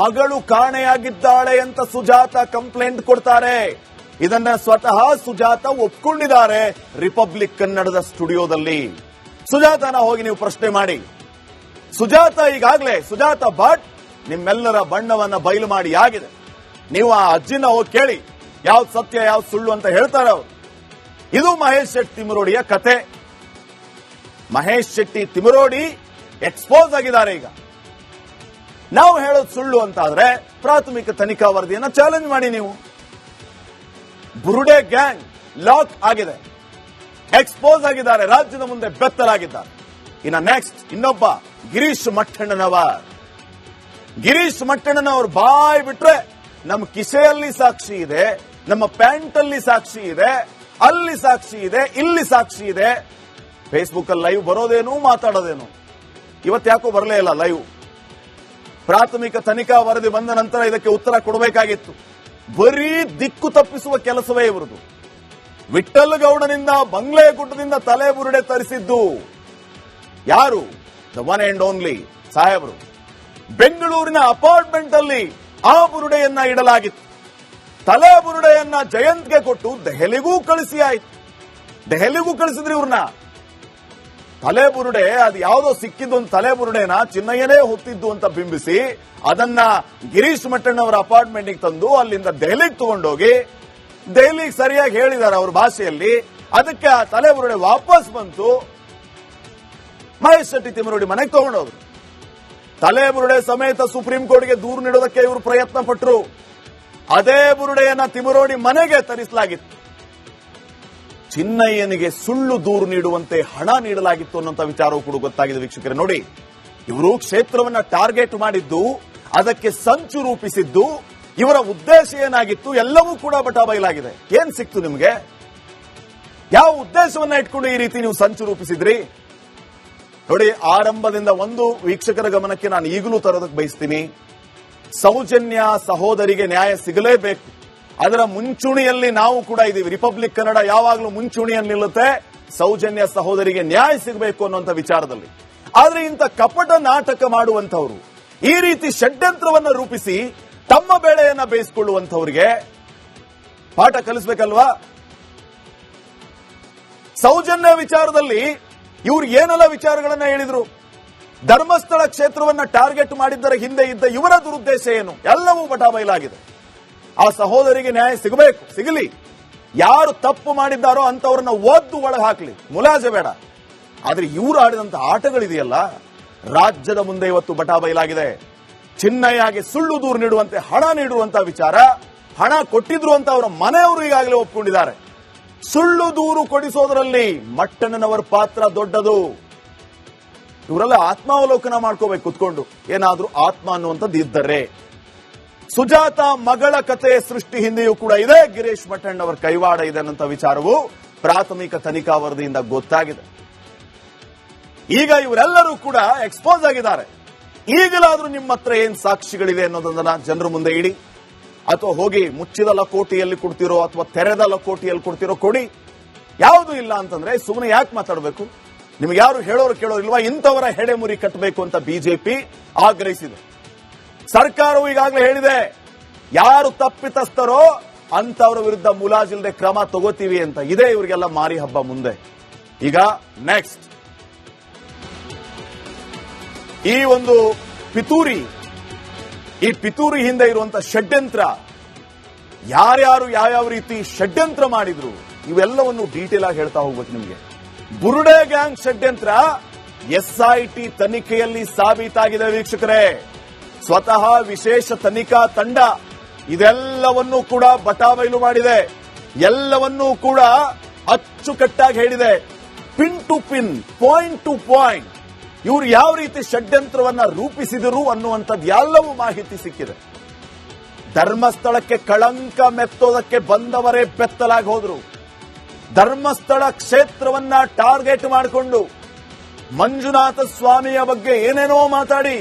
ಮಗಳು ಕಾಣೆಯಾಗಿದ್ದಾಳೆ ಅಂತ ಸುಜಾತಾ ಕಂಪ್ಲೇಂಟ್ ಕೊಡ್ತಾರೆ. ಇದನ್ನ ಸ್ವತಃ ಸುಜಾತಾ ಒಪ್ಕೊಂಡಿದ್ದಾರೆ ರಿಪಬ್ಲಿಕ್ ಕನ್ನಡದ ಸ್ಟುಡಿಯೋದಲ್ಲಿ. ಸುಜಾತಾನ ಹೋಗಿ ನೀವು ಪ್ರಶ್ನೆ ಮಾಡಿ. ಸುಜಾತಾ ಈಗಾಗಲೇ, ಸುಜಾತಾ ಭಟ್ ನಿಮ್ಮೆಲ್ಲರ ಬಣ್ಣವನ್ನ ಬಯಲು ಮಾಡಿ ಆಗಿದೆ. ನೀವು ಆ ಅಜ್ಜಿನ ಹೋಗಿ ಕೇಳಿ ಯಾವ್ದು ಸತ್ಯ ಯಾವ್ದು ಸುಳ್ಳು ಅಂತ ಹೇಳ್ತಾರೆ ಅವರು. ಇದು ಮಹೇಶ್ ಶೆಟ್ಟಿ ತಿಮರೋಡಿಯ ಕತೆ. ಮಹೇಶ್ ಶೆಟ್ಟಿ ತಿಮರೋಡಿ ಎಕ್ಸ್ಪೋಸ್ ಆಗಿದ್ದಾರೆ. ಈಗ ನಾವು ಹೇಳೋದು ಸುಳ್ಳು ಅಂತಾದ್ರೆ ಪ್ರಾಥಮಿಕ ತನಿಖಾ ವರದಿಯನ್ನ ಚಾಲೆಂಜ್ ಮಾಡಿ. ನೀವು ಬುರುಡೆ ಗ್ಯಾಂಗ್ ಲಾಕ್ ಆಗಿದೆ, ಎಕ್ಸ್ಪೋಸ್ ಆಗಿದ್ದಾರೆ, ರಾಜ್ಯದ ಮುಂದೆ ಬೆತ್ತಲಾಗಿದ್ದಾರೆ. ಇನ್ನ ನೆಕ್ಸ್ಟ್ ಇನ್ನೊಬ್ಬ ಗಿರೀಶ್ ಮಟ್ಟಣ್ಣನವರ್. ಗಿರೀಶ್ ಮಟ್ಟಣ್ಣನವರು ಬಾಯ್ ಬಿಟ್ರೆ ನಮ್ಮ ಕಿಸೆಯಲ್ಲಿ ಸಾಕ್ಷಿ ಇದೆ, ನಮ್ಮ ಪ್ಯಾಂಟ್ ಅಲ್ಲಿ ಸಾಕ್ಷಿ ಇದೆ, ಅಲ್ಲಿ ಸಾಕ್ಷಿ ಇದೆ, ಇಲ್ಲಿ ಸಾಕ್ಷಿ ಇದೆ. ಫೇಸ್ಬುಕ್ ಅಲ್ಲಿ ಲೈವ್ ಬರೋದೇನು ಮಾತಾಡೋದೇನು. ಇವತ್ತು ಯಾಕೋ ಬರಲೇ ಇಲ್ಲ ಲೈವ್. ಪ್ರಾಥಮಿಕ ತನಿಖಾ ವರದಿ ಬಂದ ನಂತರ ಇದಕ್ಕೆ ಉತ್ತರ ಕೊಡಬೇಕಾಗಿತ್ತು. ಬರೀ ದಿಕ್ಕು ತಪ್ಪಿಸುವ ಕೆಲಸವೇ ಇವರದು. ವಿಠ್ಠಲ್ ಗೌಡನಿಂದ ಬಂಗ್ಲೆಗುಡ್ಡದಿಂದ ತಲೆ ಬುರುಡೆ ತರಿಸಿದ್ದು ಯಾರು? ದ ಒನ್ ಅಂಡ್ ಓನ್ಲಿ ಸಾಹೇಬರು. ಬೆಂಗಳೂರಿನ ಅಪಾರ್ಟ್ಮೆಂಟ್ ಅಲ್ಲಿ ಆ ಬುರುಡೆಯನ್ನ ಇಡಲಾಗಿತ್ತು. ತಲೆ ಬುರುಡೆಯನ್ನ ಜಯಂತ್ಗೆ ಕೊಟ್ಟು ದೆಹಲಿಗೂ ಕಳಿಸಿ ಆಯ್ತು. ದೆಹಲಿಗೂ ಕಳಿಸಿದ್ರಿ ಇವ್ರನ್ನ. ತಲೆ ಬುರುಡೆ ಅದು ಯಾವುದೋ ಸಿಕ್ಕಿದ್ದೊಂದು ತಲೆ ಬುರುಡೆನ ಚಿನ್ನಯ್ಯನೇ ಹೊತ್ತಿದ್ದು ಅಂತ ಬಿಂಬಿಸಿ ಅದನ್ನ ಗಿರೀಶ್ ಮಟ್ಟಣ್ಣವರ ಅಪಾರ್ಟ್ಮೆಂಟ್ಗೆ ತಂದು ಅಲ್ಲಿಂದ ದೆಹಲಿಗೆ ತಗೊಂಡೋಗಿ, ದೆಹಲಿಗೆ ಸರಿಯಾಗಿ ಹೇಳಿದ್ದಾರೆ ಅವ್ರ ಭಾಷೆಯಲ್ಲಿ, ಅದಕ್ಕೆ ಆ ತಲೆ ಬುರುಡೆ ವಾಪಸ್ ಬಂತು. ಮಹೇಶ್ ಶೆಟ್ಟಿ ತಿಮರೋಡಿ ಮನೆಗೆ ತಗೊಂಡೋದ್ರು. ತಲೆ ಬುರುಡೆ ಸಮೇತ ಸುಪ್ರೀಂ ಕೋರ್ಟ್ಗೆ ದೂರು ನೀಡೋದಕ್ಕೆ ಇವರು ಪ್ರಯತ್ನ ಪಟ್ಟರು. ಅದೇ ಬುರುಡೆಯನ್ನ ತಿಮರೋಡಿ ಮನೆಗೆ ತರಿಸಲಾಗಿತ್ತು. ಚಿನ್ನಯ್ಯನಿಗೆ ಸುಳ್ಳು ದೂರು ನೀಡುವಂತೆ ಹಣ ನೀಡಲಾಗಿತ್ತು ಅನ್ನೋಂಥ ವಿಚಾರವೂ ಕೂಡ ಗೊತ್ತಾಗಿದೆ. ವೀಕ್ಷಕರೇ ನೋಡಿ, ಇವರು ಕ್ಷೇತ್ರವನ್ನ ಟಾರ್ಗೆಟ್ ಮಾಡಿದ್ದು, ಅದಕ್ಕೆ ಸಂಚು ರೂಪಿಸಿದ್ದು, ಇವರ ಉದ್ದೇಶ ಏನಾಗಿತ್ತು ಎಲ್ಲವೂ ಕೂಡ ಬಟಾಬಯಲಾಗಿದೆ. ಏನ್ ಸಿಕ್ತು ನಿಮಗೆ? ಯಾವ ಉದ್ದೇಶವನ್ನ ಇಟ್ಕೊಂಡು ಈ ರೀತಿ ನೀವು ಸಂಚು ರೂಪಿಸಿದ್ರಿ? ನೋಡಿ, ಆರಂಭದಿಂದ ಒಂದು ವೀಕ್ಷಕರ ಗಮನಕ್ಕೆ ನಾನು ಈಗಲೂ ತರೋದಕ್ಕೆ ಬಯಸ್ತೀನಿ. ಸೌಜನ್ಯ ಸಹೋದರಿಗೆ ನ್ಯಾಯ ಸಿಗಲೇಬೇಕು. ಅದರ ಮುಂಚೂಣಿಯಲ್ಲಿ ನಾವು ಕೂಡ ಇದ್ದೀವಿ. ರಿಪಬ್ಲಿಕ್ ಕನ್ನಡ ಯಾವಾಗಲೂ ಮುಂಚೂಣಿಯಲ್ಲಿ ನಿಲ್ಲುತ್ತೆ. ಸೌಜನ್ಯ ಸಹೋದರಿಗೆ ನ್ಯಾಯ ಸಿಗಬೇಕು ಅನ್ನುವಂಥ ವಿಚಾರದಲ್ಲಿ. ಆದ್ರೆ ಇಂಥ ಕಪಟ ನಾಟಕ ಮಾಡುವಂತವರು, ಈ ರೀತಿ ಷಡ್ಯಂತ್ರವನ್ನ ರೂಪಿಸಿ ತಮ್ಮ ಬೇಳೆಯನ್ನ ಬೇಯಿಸಿಕೊಳ್ಳುವಂತವರಿಗೆ ಪಾಠ ಕಲಿಸಬೇಕಲ್ವಾ? ಸೌಜನ್ಯ ವಿಚಾರದಲ್ಲಿ ಇವ್ರು ಏನೆಲ್ಲ ವಿಚಾರಗಳನ್ನ ಹೇಳಿದ್ರು? ಧರ್ಮಸ್ಥಳ ಕ್ಷೇತ್ರವನ್ನ ಟಾರ್ಗೆಟ್ ಮಾಡಿದ್ದರ ಹಿಂದೆ ಇದ್ದ ಇವರ ದುರುದ್ದೇಶ ಏನು? ಎಲ್ಲವೂ ಬಟಾಬಯಲಾಗಿದೆ. ಆ ಸಹೋದರಿಗೆ ನ್ಯಾಯ ಸಿಗಬೇಕು, ಸಿಗಲಿ. ಯಾರು ತಪ್ಪು ಮಾಡಿದ್ದಾರೋ ಅಂತವ್ರನ್ನ ಒದ್ದು ಒಳಗೆ ಹಾಕಲಿ, ಮುಲಾಜೆ ಬೇಡ. ಆದ್ರೆ ಇವರು ಆಡಿದಂತ ಆಟಗಳಿದೆಯಲ್ಲ, ರಾಜ್ಯದ ಮುಂದೆ ಇವತ್ತು ಬಟಾಬಯಲಾಗಿದೆ. ಚಿನ್ನಯ್ಯಗೆ ಸುಳ್ಳು ದೂರು ನೀಡುವಂತೆ ಹಣ ನೀಡುವಂತ ವಿಚಾರ, ಹಣ ಕೊಟ್ಟಿದ್ರು ಅಂತ ಅವರ ಮನೆಯವರು ಈಗಾಗಲೇ ಒಪ್ಕೊಂಡಿದ್ದಾರೆ. ಸುಳ್ಳು ದೂರು ಕೊಡಿಸೋದ್ರಲ್ಲಿ ಮಟ್ಟಣ್ಣನವರ ಪಾತ್ರ ದೊಡ್ಡದು. ಇವರೆಲ್ಲ ಆತ್ಮಾವಲೋಕನ ಮಾಡ್ಕೋಬೇಕು ಕುತ್ಕೊಂಡು, ಏನಾದ್ರೂ ಆತ್ಮ ಅನ್ನುವಂಥದ್ದು ಇದ್ದರೆ. ಸುಜಾತಾ ಮಗಳ ಕತೆ ಸೃಷ್ಟಿ ಹಿಂದೆಯೂ ಕೂಡ ಇದೆ, ಗಿರೀಶ್ ಮಟ್ಟಣ್ಣವರ ಕೈವಾಡ ಇದೆ ಅನ್ನುವಂಥ ವಿಚಾರವು ಪ್ರಾಥಮಿಕ ತನಿಖಾ ವರದಿಯಿಂದ ಗೊತ್ತಾಗಿದೆ. ಈಗ ಇವರೆಲ್ಲರೂ ಕೂಡ ಎಕ್ಸ್ಪೋಸ್ ಆಗಿದ್ದಾರೆ. ಈಗಲಾದ್ರೂ ನಿಮ್ಮ ಹತ್ರ ಏನ್ ಸಾಕ್ಷಿಗಳಿವೆ ಅನ್ನೋದನ್ನ ಜನರ ಮುಂದೆ ಇಡಿ, ಅಥವಾ ಹೋಗಿ ಮುಚ್ಚಿದ ಲಕೋಟಿಯಲ್ಲಿ ಕೊಡ್ತಿರೋ ಅಥವಾ ತೆರೆದ ಲಕೋಟಿಯಲ್ಲಿ ಕೊಡ್ತಿರೋ ಕೊಡಿ. ಯಾವುದು ಇಲ್ಲ ಅಂತಂದ್ರೆ ಸುಮ್ಮನೆ ಯಾಕೆ ಮಾತಾಡಬೇಕು? ನಿಮ್ಗೆ ಯಾರು ಹೇಳೋರು ಕೇಳೋರಿಲ್ವಾ? ಇಂಥವರ ಹೆಡೆಮುರಿ ಕಟ್ಟಬೇಕು ಅಂತ ಬಿಜೆಪಿ ಆಗ್ರಹಿಸಿದೆ. ಸರ್ಕಾರವು ಈಗಾಗಲೇ ಹೇಳಿದೆ, ಯಾರು ತಪ್ಪಿತಸ್ಥರೋ ಅಂತವರ ವಿರುದ್ಧ ಮುಲಾಜಿಲ್ಲದೆ ಕ್ರಮ ತಗೋತೀವಿ ಅಂತ. ಇದೇ ಇವರಿಗೆಲ್ಲ ಮಾರಿ ಹಬ್ಬ ಮುಂದೆ. ಈಗ ನೆಕ್ಸ್ಟ್ ಈ ಒಂದು ಪಿತೂರಿ, ಈ ಪಿತೂರಿ ಹಿಂದೆ ಇರುವಂತ ಷಡ್ಯಂತ್ರ, ಯಾರ್ಯಾರು ಯಾವ್ಯಾವ ರೀತಿ ಷಡ್ಯಂತ್ರ ಮಾಡಿದ್ರು ಇವೆಲ್ಲವನ್ನು ಡೀಟೇಲ್ ಆಗಿ ಹೇಳ್ತಾ ಹೋಗ್ಬೇಕು ನಿಮಗೆ. ಬುರುಡೆ ಗ್ಯಾಂಗ್ ಷಡ್ಯಂತ್ರ SIT ತನಿಖೆಯಲ್ಲಿ ಸಾಬೀತಾಗಿದೆ ವೀಕ್ಷಕರೇ. ಸ್ವತಃ ವಿಶೇಷ ತನಿಖಾ ತಂಡ ಇದೆಲ್ಲವನ್ನೂ ಕೂಡ ಬಟಾಬೈಲು ಮಾಡಿದೆ. ಎಲ್ಲವನ್ನೂ ಕೂಡ ಅಚ್ಚುಕಟ್ಟಾಗಿ ಹೇಳಿದೆ. Pin to pin, point to point ಇವರು ಯಾವ ರೀತಿ ಷಡ್ಯಂತ್ರವನ್ನ ರೂಪಿಸಿದರು ಅನ್ನುವಂಥದ್ದು ಎಲ್ಲವೂ ಮಾಹಿತಿ ಸಿಕ್ಕಿದೆ. ಧರ್ಮಸ್ಥಳಕ್ಕೆ ಕಳಂಕ ಮೆತ್ತೋದಕ್ಕೆ ಬಂದವರೇ ಬೆತ್ತಲಾಗಿ ಹೋದ್ರು. ಧರ್ಮಸ್ಥಳ ಕ್ಷೇತ್ರವನ್ನ ಟಾರ್ಗೆಟ್ ಮಾಡಿಕೊಂಡು ಮಂಜುನಾಥ ಸ್ವಾಮಿಯ ಬಗ್ಗೆ ಏನೇನೋ ಮಾತಾಡಿ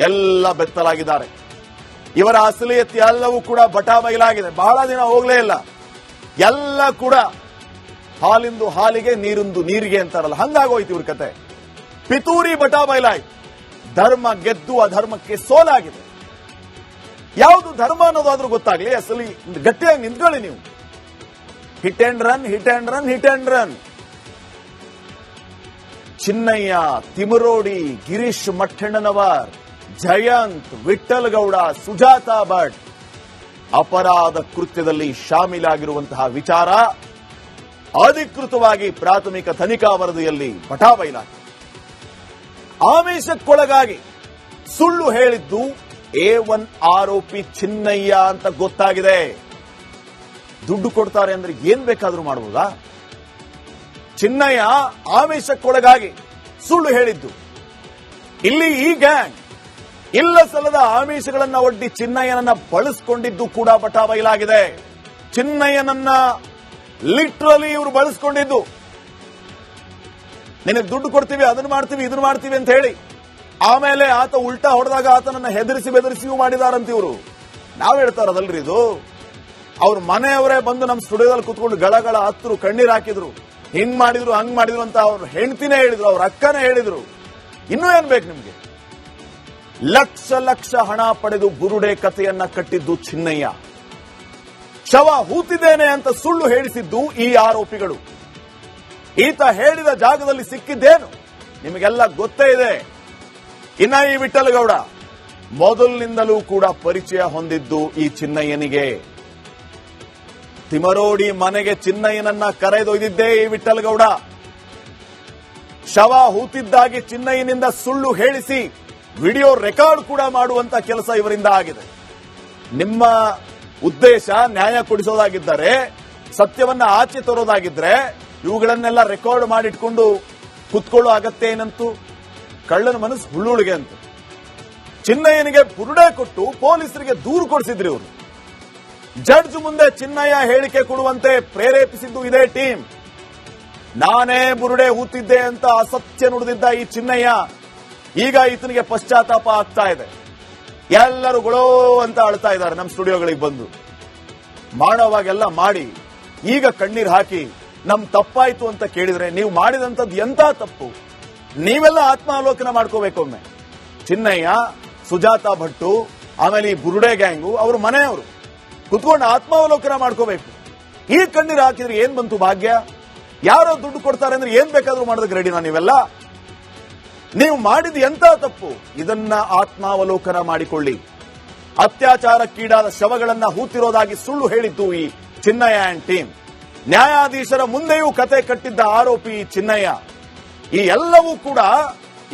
ಎಲ್ಲ ಬೆತ್ತಲಾಗಿದ್ದಾರೆ. ಇವರ ಅಸಲಿಯತ್ ಎಲ್ಲವೂ ಕೂಡ ಬಟಾಬೈಲಾಗಿದೆ. ಬಹಳ ದಿನ ಹೋಗ್ಲೇ ಇಲ್ಲ. ಎಲ್ಲ ಕೂಡ ಹಾಲಿಂದು ಹಾಲಿಗೆ, ನೀರಿಂದು ನೀರಿಗೆ ಅಂತಾರಲ್ಲ, ಹಂಗಾಗೋಯ್ತು ಇವ್ರ ಕತೆ. ಪಿತೂರಿ ಬಟಾಬೈಲಾಯ್ತು. ಧರ್ಮ ಗೆದ್ದು ಅಧರ್ಮಕ್ಕೆ ಸೋಲಾಗಿದೆ. ಯಾವುದು ಧರ್ಮ ಅನ್ನೋದಾದ್ರೂ ಗೊತ್ತಾಗ್ಲಿ. ಅಸಲಿ ಗಟ್ಟಿಯಾಗಿ ನಿಂತ್ಕೊಳ್ಳಿ ನೀವು. Hit and run, hit and run, hit and run. Chinnayya, Thimarodi, Girish Mathannanavar, Jayanth, Vittal Gowda, Sujatha Bhat ಅಪರಾಧ ಕೃತ್ಯದಲ್ಲಿ ಶಾಮೀಲಾಗಿರುವಂತಹ ವಿಚಾರ ಅಧಿಕೃತವಾಗಿ ಪ್ರಾಥಮಿಕ ತನಿಖಾ ವರದಿಯಲ್ಲಿ ಬಟಾಬೈಲಾಗಿದೆ. ಆಮಿಷಕ್ಕೊಳಗಾಗಿ ಸುಳ್ಳು ಹೇಳಿದ್ದು A1 ಆರೋಪಿ ಚಿನ್ನಯ್ಯ ಅಂತ ಗೊತ್ತಾಗಿದೆ. ದುಡ್ಡು ಕೊಡ್ತಾರೆ ಅಂದ್ರೆ ಏನ್ ಬೇಕಾದ್ರೂ ಮಾಡಬಹುದಾ? ಚಿನ್ನಯ್ಯ ಆಮಿಷಕ್ಕೊಳಗಾಗಿ ಸುಳ್ಳು ಹೇಳಿದ್ದು. ಇಲ್ಲಿ ಈ ಗ್ಯಾಂಗ್ ಇಲ್ಲ ಸಲ್ಲದ ಆಮಿಷಗಳನ್ನ ಒಡ್ಡಿ ಚಿನ್ನಯ್ಯನನ್ನ ಬಳಸಿಕೊಂಡಿದ್ದು ಕೂಡ ಬಟಾಬೈಲಾಗಿದೆ. ಚಿನ್ನಯ್ಯನನ್ನ ಲಿಟ್ರಲಿ ಇವರು ಬಳಸಿಕೊಂಡಿದ್ದು. ನಿನಗೆ ದುಡ್ಡು ಕೊಡ್ತೀವಿ, ಅದನ್ನ ಮಾಡ್ತೀವಿ, ಇದನ್ನ ಮಾಡ್ತೀವಿ ಅಂತ ಹೇಳಿ ಆಮೇಲೆ ಆತ ಉಲ್ಟಾ ಹೊಡೆದಾಗ ಆತನನ್ನ ಹೆದರಿಸಿ ಬೆದರಿಸಿಯೂ ಮಾಡಿದಾರಂತ ಇವರು. ನಾವ್ ಹೇಳ್ತಾರದಲ್ರಿ ಇದು. ಅವ್ರ ಮನೆಯವರೇ ಬಂದು ನಮ್ಮ ಸ್ಟುಡಿಯೋದಲ್ಲಿ ಕುತ್ಕೊಂಡು ಗಳಗಳ ಹತ್ತರು, ಕಣ್ಣೀರ್ ಹಾಕಿದ್ರು, ಹಿಂಗ್ ಮಾಡಿದ್ರು ಹಂಗ್ ಮಾಡಿದ್ರು ಅಂತ ಅವ್ರ ಹೆಂಡತಿನೇ ಹೇಳಿದ್ರು, ಅವ್ರ ಅಕ್ಕನೇ ಹೇಳಿದ್ರು. ಇನ್ನೂ ಏನ್ ಬೇಕು ನಿಮ್ಗೆ? ಲಕ್ಷ ಲಕ್ಷ ಹಣ ಪಡೆದು ಬುರುಡೆ ಕಥೆಯನ್ನ ಕಟ್ಟಿದ್ದು ಚಿನ್ನಯ್ಯ. ಶವ ಹೂತಿದ್ದೇನೆ ಅಂತ ಸುಳ್ಳು ಹೇಳಿಸಿದ್ದು ಈ ಆರೋಪಿಗಳು. ಈತ ಹೇಳಿದ ಜಾಗದಲ್ಲಿ ಸಿಕ್ಕಿದ್ದೇನು ನಿಮಗೆಲ್ಲ ಗೊತ್ತೇ ಇದೆ. ಇನ್ನ ಈ ವಿಠ್ಠಲ್ ಗೌಡ ಮೊದಲಿನಿಂದಲೂ ಕೂಡ ಪರಿಚಯ ಹೊಂದಿದ್ದು ಈ ಚಿನ್ನಯ್ಯನಿಗೆ. ತಿಮರೋಡಿ ಮನೆಗೆ ಚಿನ್ನಯ್ಯನನ್ನ ಕರೆದೊಯ್ದಿದ್ದೇ ಈ ವಿಠ್ಠಲ್ ಗೌಡ. ಶವ ಹೂತಿದ್ದಾಗಿ ಚಿನ್ನಯ್ಯನಿಂದ ಸುಳ್ಳು ಹೇಳಿಸಿ ವಿಡಿಯೋ ರೆಕಾರ್ಡ್ ಕೂಡ ಮಾಡುವಂತ ಕೆಲಸ ಇವರಿಂದ ಆಗಿದೆ. ನಿಮ್ಮ ಉದ್ದೇಶ ನ್ಯಾಯ ಕೊಡಿಸೋದಾಗಿದ್ದರೆ, ಸತ್ಯವನ್ನ ಆಚೆ ತರೋದಾಗಿದ್ರೆ ಇವುಗಳನ್ನೆಲ್ಲ ರೆಕಾರ್ಡ್ ಮಾಡಿಟ್ಕೊಂಡು ಕುತ್ಕೊಳ್ಳೋ ಅಗತ್ಯ ಏನಂತೂ? ಕಳ್ಳನ ಮನಸ್ಸು ಹುಳ್ಳುಳಿಗೆ ಅಂತ ಚಿನ್ನಯ್ಯನಿಗೆ ಬುರುಡೆ ಕೊಟ್ಟು ಪೊಲೀಸರಿಗೆ ದೂರು ಕೊಡಿಸಿದ್ರಿ ಇವರು. ಜಡ್ಜ್ ಮುಂದೆ ಚಿನ್ನಯ್ಯ ಹೇಳಿಕೆ ಕೊಡುವಂತೆ ಪ್ರೇರೇಪಿಸಿದ್ದು ಇದೇ ಟೀಮ್. ನಾನೇ ಬುರುಡೆ ಹೂತಿದ್ದೆ ಅಂತ ಅಸತ್ಯ ನುಡಿದಿದ್ದ ಈ ಚಿನ್ನಯ್ಯ ಈಗ ಈತನಿಗೆ ಪಶ್ಚಾತ್ತಾಪ ಆಗ್ತಾ ಇದೆ. ಎಲ್ಲರೂ ಗೊಳೋ ಅಂತ ಅಳ್ತಾ ಇದ್ದಾರೆ ನಮ್ಮ ಸ್ಟುಡಿಯೋಗಳಿಗೆ ಬಂದು. ಮಾಡೋವಾಗೆಲ್ಲ ಮಾಡಿ ಈಗ ಕಣ್ಣೀರ್ ಹಾಕಿ ನಮ್ ತಪ್ಪಾಯ್ತು ಅಂತ ಕೇಳಿದ್ರೆ ನೀವು ಮಾಡಿದಂಥದ್ದು ಎಂತ ತಪ್ಪು? ನೀವೆಲ್ಲ ಆತ್ಮಾವಲೋಕನ ಮಾಡ್ಕೋಬೇಕೊಮ್ಮೆ. ಚಿನ್ನಯ್ಯ, ಸುಜಾತಾ ಭಟ್ಟು, ಆಮೇಲೆ ಈ ಬುರುಡೆ ಗ್ಯಾಂಗು, ಅವ್ರ ಮನೆಯವರು ಕುತ್ಕೊಂಡು ಆತ್ಮಾವಲೋಕನ ಮಾಡ್ಕೋಬೇಕು. ಈ ಕಣ್ಣೀರ್ ಹಾಕಿದ್ರೆ ಏನ್ ಬಂತು ಭಾಗ್ಯ? ಯಾರೋ ದುಡ್ಡು ಕೊಡ್ತಾರೆ ಅಂದ್ರೆ ಏನ್ ಬೇಕಾದ್ರೂ ಮಾಡೋದಕ್ಕೆ ರೆಡಿನಾ ನೀವೆಲ್ಲ? ನೀವು ಮಾಡಿದ ಎಂತ ತಪ್ಪು? ಇದನ್ನ ಆತ್ಮಾವಲೋಕನ ಮಾಡಿಕೊಳ್ಳಿ. ಅತ್ಯಾಚಾರಕ್ಕೀಡಾದ ಶವಗಳನ್ನ ಹೂತಿರೋದಾಗಿ ಸುಳ್ಳು ಹೇಳಿದ್ದು ಈ ಚಿನ್ನಯ್ಯ ಅಂಡ್ ಟೀಮ್. ನ್ಯಾಯಾಧೀಶರ ಮುಂದೆಯೂ ಕತೆ ಕಟ್ಟಿದ್ದ ಆರೋಪಿ ಚಿನ್ನಯ್ಯ. ಈ ಎಲ್ಲವೂ ಕೂಡ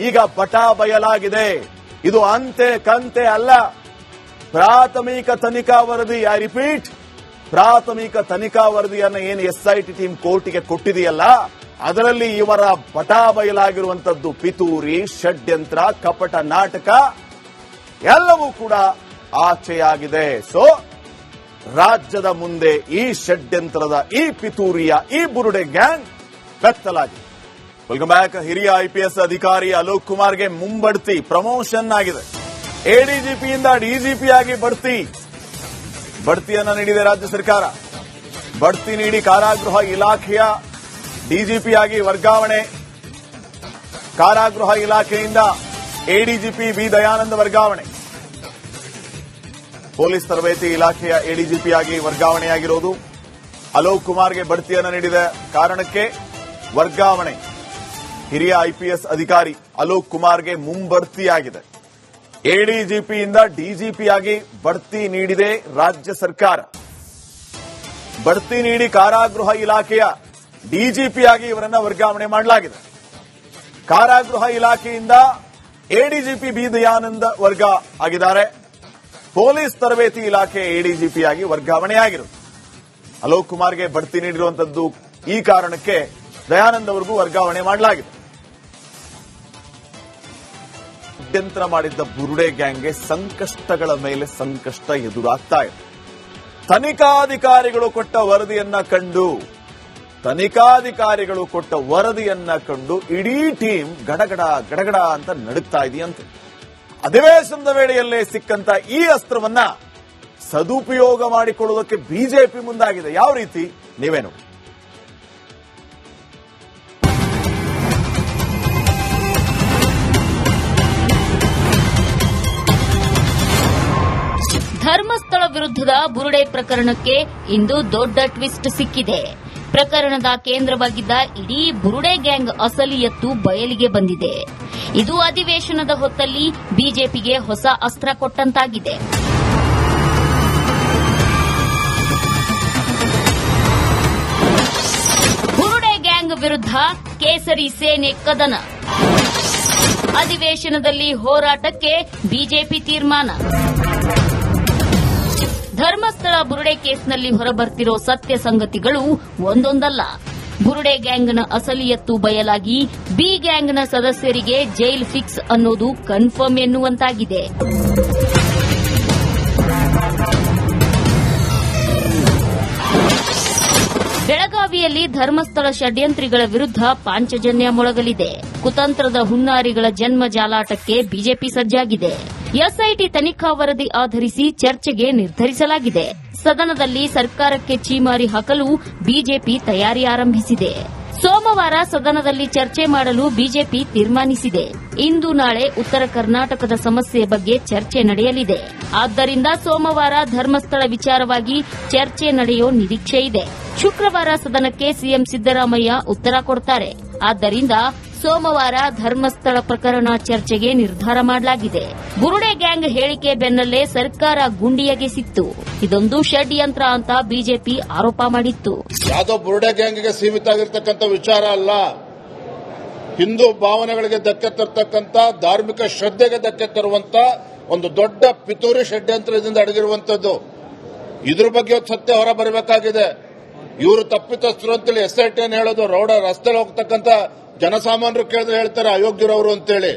ಈಗ ಬಟಾಬಯಲಾಗಿದೆ. ಇದು ಅಂತೆ ಕಂತೆ ಅಲ್ಲ. ಪ್ರಾಥಮಿಕ ತನಿಖಾ ವರದಿ, ಐ ರಿಪೀಟ್, ಪ್ರಾಥಮಿಕ ತನಿಖಾ ವರದಿಯನ್ನ ಏನು SIT ಟೀಮ್ ಕೋರ್ಟಿಗೆ ಕೊಟ್ಟಿದೆಯಲ್ಲ, ಅದರಲ್ಲಿ ಇವರ ಬಟಾಬಯಲಾಗಿರುವಂತದ್ದು ಪಿತೂರಿ, ಷಡ್ಯಂತ್ರ, ಕಪಟ ನಾಟಕ ಎಲ್ಲವೂ ಕೂಡ ಆಚೆಯಾಗಿದೆ. ಸೊ ರಾಜ್ಯದ ಮುಂದೆ ಈ ಷಡ್ಯಂತ್ರದ, ಈ ಪಿತೂರಿಯ, ಈ ಬುರುಡೆ ಗ್ಯಾಂಗ್ ಬೆತ್ತಲಾಗಿದೆ. Welcome back. ಹಿರಿಯ IPS ಅಧಿಕಾರಿ ಅಲೋಕ್ ಕುಮಾರ್ಗೆ ಮುಂಬಡ್ತಿ, ಪ್ರಮೋಷನ್ ಆಗಿದೆ. ADGPಯಿಂದ DGP ಆಗಿ ಬಡ್ತಿಯನ್ನ ನೀಡಿದೆ ರಾಜ್ಯ ಸರ್ಕಾರ. ಬಡ್ತಿ ನೀಡಿ ಕಾರಾಗೃಹ ಇಲಾಖೆಯ DGP ಆಗಿ ವರ್ಗಾವಣೆ. ಕಾರಾಗೃಹ ಇಲಾಖೆಯಿಂದ ADGP ಬಿ ದಯಾನಂದ್ ವರ್ಗಾವಣೆ. ಪೊಲೀಸ್ ತರಬೇತಿ ಇಲಾಖೆಯ ADGP ಆಗಿ ವರ್ಗಾವಣೆಯಾಗಿರೋದು. ಅಲೋಕ್ ಕುಮಾರ್ಗೆ ಬಡ್ತಿಯನ್ನು ನೀಡಿದ ಕಾರಣಕ್ಕೆ ವರ್ಗಾವಣೆ. ಹಿರಿಯ IPS ಅಧಿಕಾರಿ ಅಲೋಕ್ ಕುಮಾರ್ಗೆ ಮುಂಬಡ್ತಿಯಾಗಿದೆ. ADGPಯಿಂದ DGP ಆಗಿ ಬಡ್ತಿ ನೀಡಿದೆ ರಾಜ್ಯ ಸರ್ಕಾರ. ಬಡ್ತಿ ನೀಡಿ ಕಾರಾಗೃಹ ಇಲಾಖೆಯ DGP ಆಗಿ ಇವರನ್ನ ವರ್ಗಾವಣೆ ಮಾಡಲಾಗಿದೆ. ಕಾರಾಗೃಹ ಇಲಾಖೆಯಿಂದ ಎಡಿಜಿಪಿ ಬಿ ದಯಾನಂದ ವರ್ಗ ಆಗಿದ್ದಾರೆ. ಪೊಲೀಸ್ ತರಬೇತಿ ಇಲಾಖೆ ಎಡಿಜಿಪಿ ಆಗಿ ವರ್ಗಾವಣೆಯಾಗಿರುವುದು. ಅಲೋಕ್ ಕುಮಾರ್ಗೆ ಬಡ್ತಿ ನೀಡಿರುವಂತದ್ದು ಈ ಕಾರಣಕ್ಕೆ ದಯಾನಂದ್ ಅವರಿಗೂ ವರ್ಗಾವಣೆ ಮಾಡಲಾಗಿದೆ. ಷಡ್ಯಂತ್ರ ಮಾಡಿದ್ದ ಬುರುಡೆ ಗ್ಯಾಂಗ್ಗೆ ಸಂಕಷ್ಟಗಳ ಮೇಲೆ ಸಂಕಷ್ಟ ಎದುರಾಗ್ತಾ ಇದೆ. ತನಿಖಾಧಿಕಾರಿಗಳು ಕೊಟ್ಟ ವರದಿಯನ್ನ ಕಂಡು ಇಡೀ ಟೀಮ್ ಗಡಗಡ ಗಡಗಡ ಅಂತ ನಡುಗ್ತಾ ಇದೆಯಂತೆ. ಅಧಿವೇಶನದ ವೇಳೆಯಲ್ಲೇ ಸಿಕ್ಕಂತ ಈ ಅಸ್ತ್ರವನ್ನ ಸದುಪಯೋಗ ಮಾಡಿಕೊಳ್ಳುವುದಕ್ಕೆ ಬಿಜೆಪಿ ಮುಂದಾಗಿದೆ. ಯಾವ ರೀತಿ ನೀವೇ ನೋಡಿ. ಧರ್ಮಸ್ಥಳ ವಿರುದ್ಧದ ಬುರುಡೆ ಪ್ರಕರಣಕ್ಕೆ ಇಂದು ದೊಡ್ಡ ಟ್ವಿಸ್ಟ್ ಸಿಕ್ಕಿದೆ. ಪ್ರಕರಣದ ಕೇಂದ್ರವಾಗಿದ್ದ ಇಡೀ ಬುರುಡೆ ಗ್ಯಾಂಗ್ ಅಸಲಿಯತ್ತು ಬಯಲಿಗೆ ಬಂದಿದೆ. ಇದು ಅಧಿವೇಶನದ ಹೊತ್ತಲ್ಲಿ ಬಿಜೆಪಿಗೆ ಹೊಸ ಅಸ್ತ್ರ ಕೊಟ್ಟಂತಾಗಿದೆ. ಬುರುಡೆ ಗ್ಯಾಂಗ್ ವಿರುದ್ಧ ಕೇಸರಿ ಸೇನೆ ಕದನ. ಅಧಿವೇಶನದಲ್ಲಿ ಹೋರಾಟಕ್ಕೆ ಬಿಜೆಪಿ ತೀರ್ಮಾನ. ಧರ್ಮಸ್ಥಳ ಬುರುಡೆ ಕೇಸ್ನಲ್ಲಿ ಹೊರಬರ್ತಿರೋ ಸತ್ಯ ಸಂಗತಿಗಳು ಒಂದೊಂದಲ್ಲ. ಬುರುಡೆ ಗ್ಯಾಂಗ್ನ ಅಸಲಿಯತ್ತು ಬಯಲಾಗಿ ಬಿ ಗ್ಯಾಂಗ್ನ ಸದಸ್ಯರಿಗೆ ಜೈಲ್ ಫಿಕ್ಸ್ ಅನ್ನೋದು ಕನ್ಫರ್ಮ್ ಎನ್ನುವಂತಾಗಿದೆ. ಬೆಳಗಾವಿಯಲ್ಲಿ ಧರ್ಮಸ್ಥಳ ಷಡ್ಯಂತ್ರಿಗಳ ವಿರುದ್ಧ ಪಾಂಚಜನ್ಯ ಮೊಳಗಲಿದೆ. ಕುತಂತ್ರದ ಹುನ್ನಾರಿಗಳ ಜನ್ಮ ಜಾಲಾಟಕ್ಕೆ ಬಿಜೆಪಿ ಸಜ್ಜಾಗಿದೆ. ಎಸ್ಐಟಿ ತನಿಖಾ ವರದಿ ಆಧರಿಸಿ ಚರ್ಚೆಗೆ ನಿರ್ಧರಿಸಲಾಗಿದೆ. ಸದನದಲ್ಲಿ ಸರ್ಕಾರಕ್ಕೆ ಛೀಮಾರಿ ಹಾಕಲು ಬಿಜೆಪಿ ತಯಾರಿ ಆರಂಭಿಸಿದೆ. ಸೋಮವಾರ ಸದನದಲ್ಲಿ ಚರ್ಚೆ ಮಾಡಲು ಬಿಜೆಪಿ ತೀರ್ಮಾನಿಸಿದೆ. ಇಂದು ನಾಳೆ ಉತ್ತರ ಕರ್ನಾಟಕದ ಸಮಸ್ಯೆ ಬಗ್ಗೆ ಚರ್ಚೆ ನಡೆಯಲಿದೆ. ಆದ್ದರಿಂದ ಸೋಮವಾರ ಧರ್ಮಸ್ಥಳ ವಿಚಾರವಾಗಿ ಚರ್ಚೆ ನಡೆಯೋ ನಿರೀಕ್ಷೆ ಇದೆ. ಶುಕ್ರವಾರ ಸದನಕ್ಕೆ ಸಿಎಂ ಸಿದ್ದರಾಮಯ್ಯ ಉತ್ತರ ಕೊಡ್ತಾರೆ. ಆದ್ದರಿಂದ ಸೋಮವಾರ ಧರ್ಮಸ್ಥಳ ಪ್ರಕರಣ ಚರ್ಚೆಗೆ ನಿರ್ಧಾರ ಮಾಡಲಾಗಿದೆ. ಬುರುಡೆ ಗ್ಯಾಂಗ್ ಹೇಳಿಕೆ ಬೆನ್ನಲ್ಲೇ ಸರ್ಕಾರ ಗುಂಡಿಯಗೆಸಿತ್ತು. ಇದೊಂದು ಷಡ್ಯಂತ್ರ ಅಂತ ಬಿಜೆಪಿ ಆರೋಪ ಮಾಡಿತ್ತು. ಯಾವುದೋ ಬುರುಡೆ ಗ್ಯಾಂಗ್ಗೆ ಸೀಮಿತ ಆಗಿರತಕ್ಕಂಥ ವಿಚಾರ ಅಲ್ಲ. ಹಿಂದೂ ಭಾವನೆಗಳಿಗೆ ಧಕ್ಕೆ ತರ್ತಕ್ಕಂಥ, ಧಾರ್ಮಿಕ ಶ್ರದ್ಧೆಗೆ ಧಕ್ಕೆ ತರುವಂತ ಒಂದು ದೊಡ್ಡ ಪಿತೂರಿ ಷಡ್ಯಂತ್ರದಿಂದ ಅಡಗಿರುವಂತದ್ದು. ಇದ್ರ ಬಗ್ಗೆ ಸತ್ಯ ಹೊರ ಬರಬೇಕಾಗಿದೆ. ಇವರು ತಪ್ಪಿತಸ್ಥರು ಅಂತೇಳಿ ಎಸ್ಐಟಿಯನ್ನು ಹೇಳೋದು, ರೋಡ ರಸ್ತೆಯಲ್ಲಿ ಹೋಗ್ತಕ್ಕಂಥ ಜನಸಾಮಾನ್ಯರು ಕೇಳಿದ್ರೆ ಹೇಳ್ತಾರೆ ಅಯೋಗ್ಯರವರು ಅಂತೇಳಿ.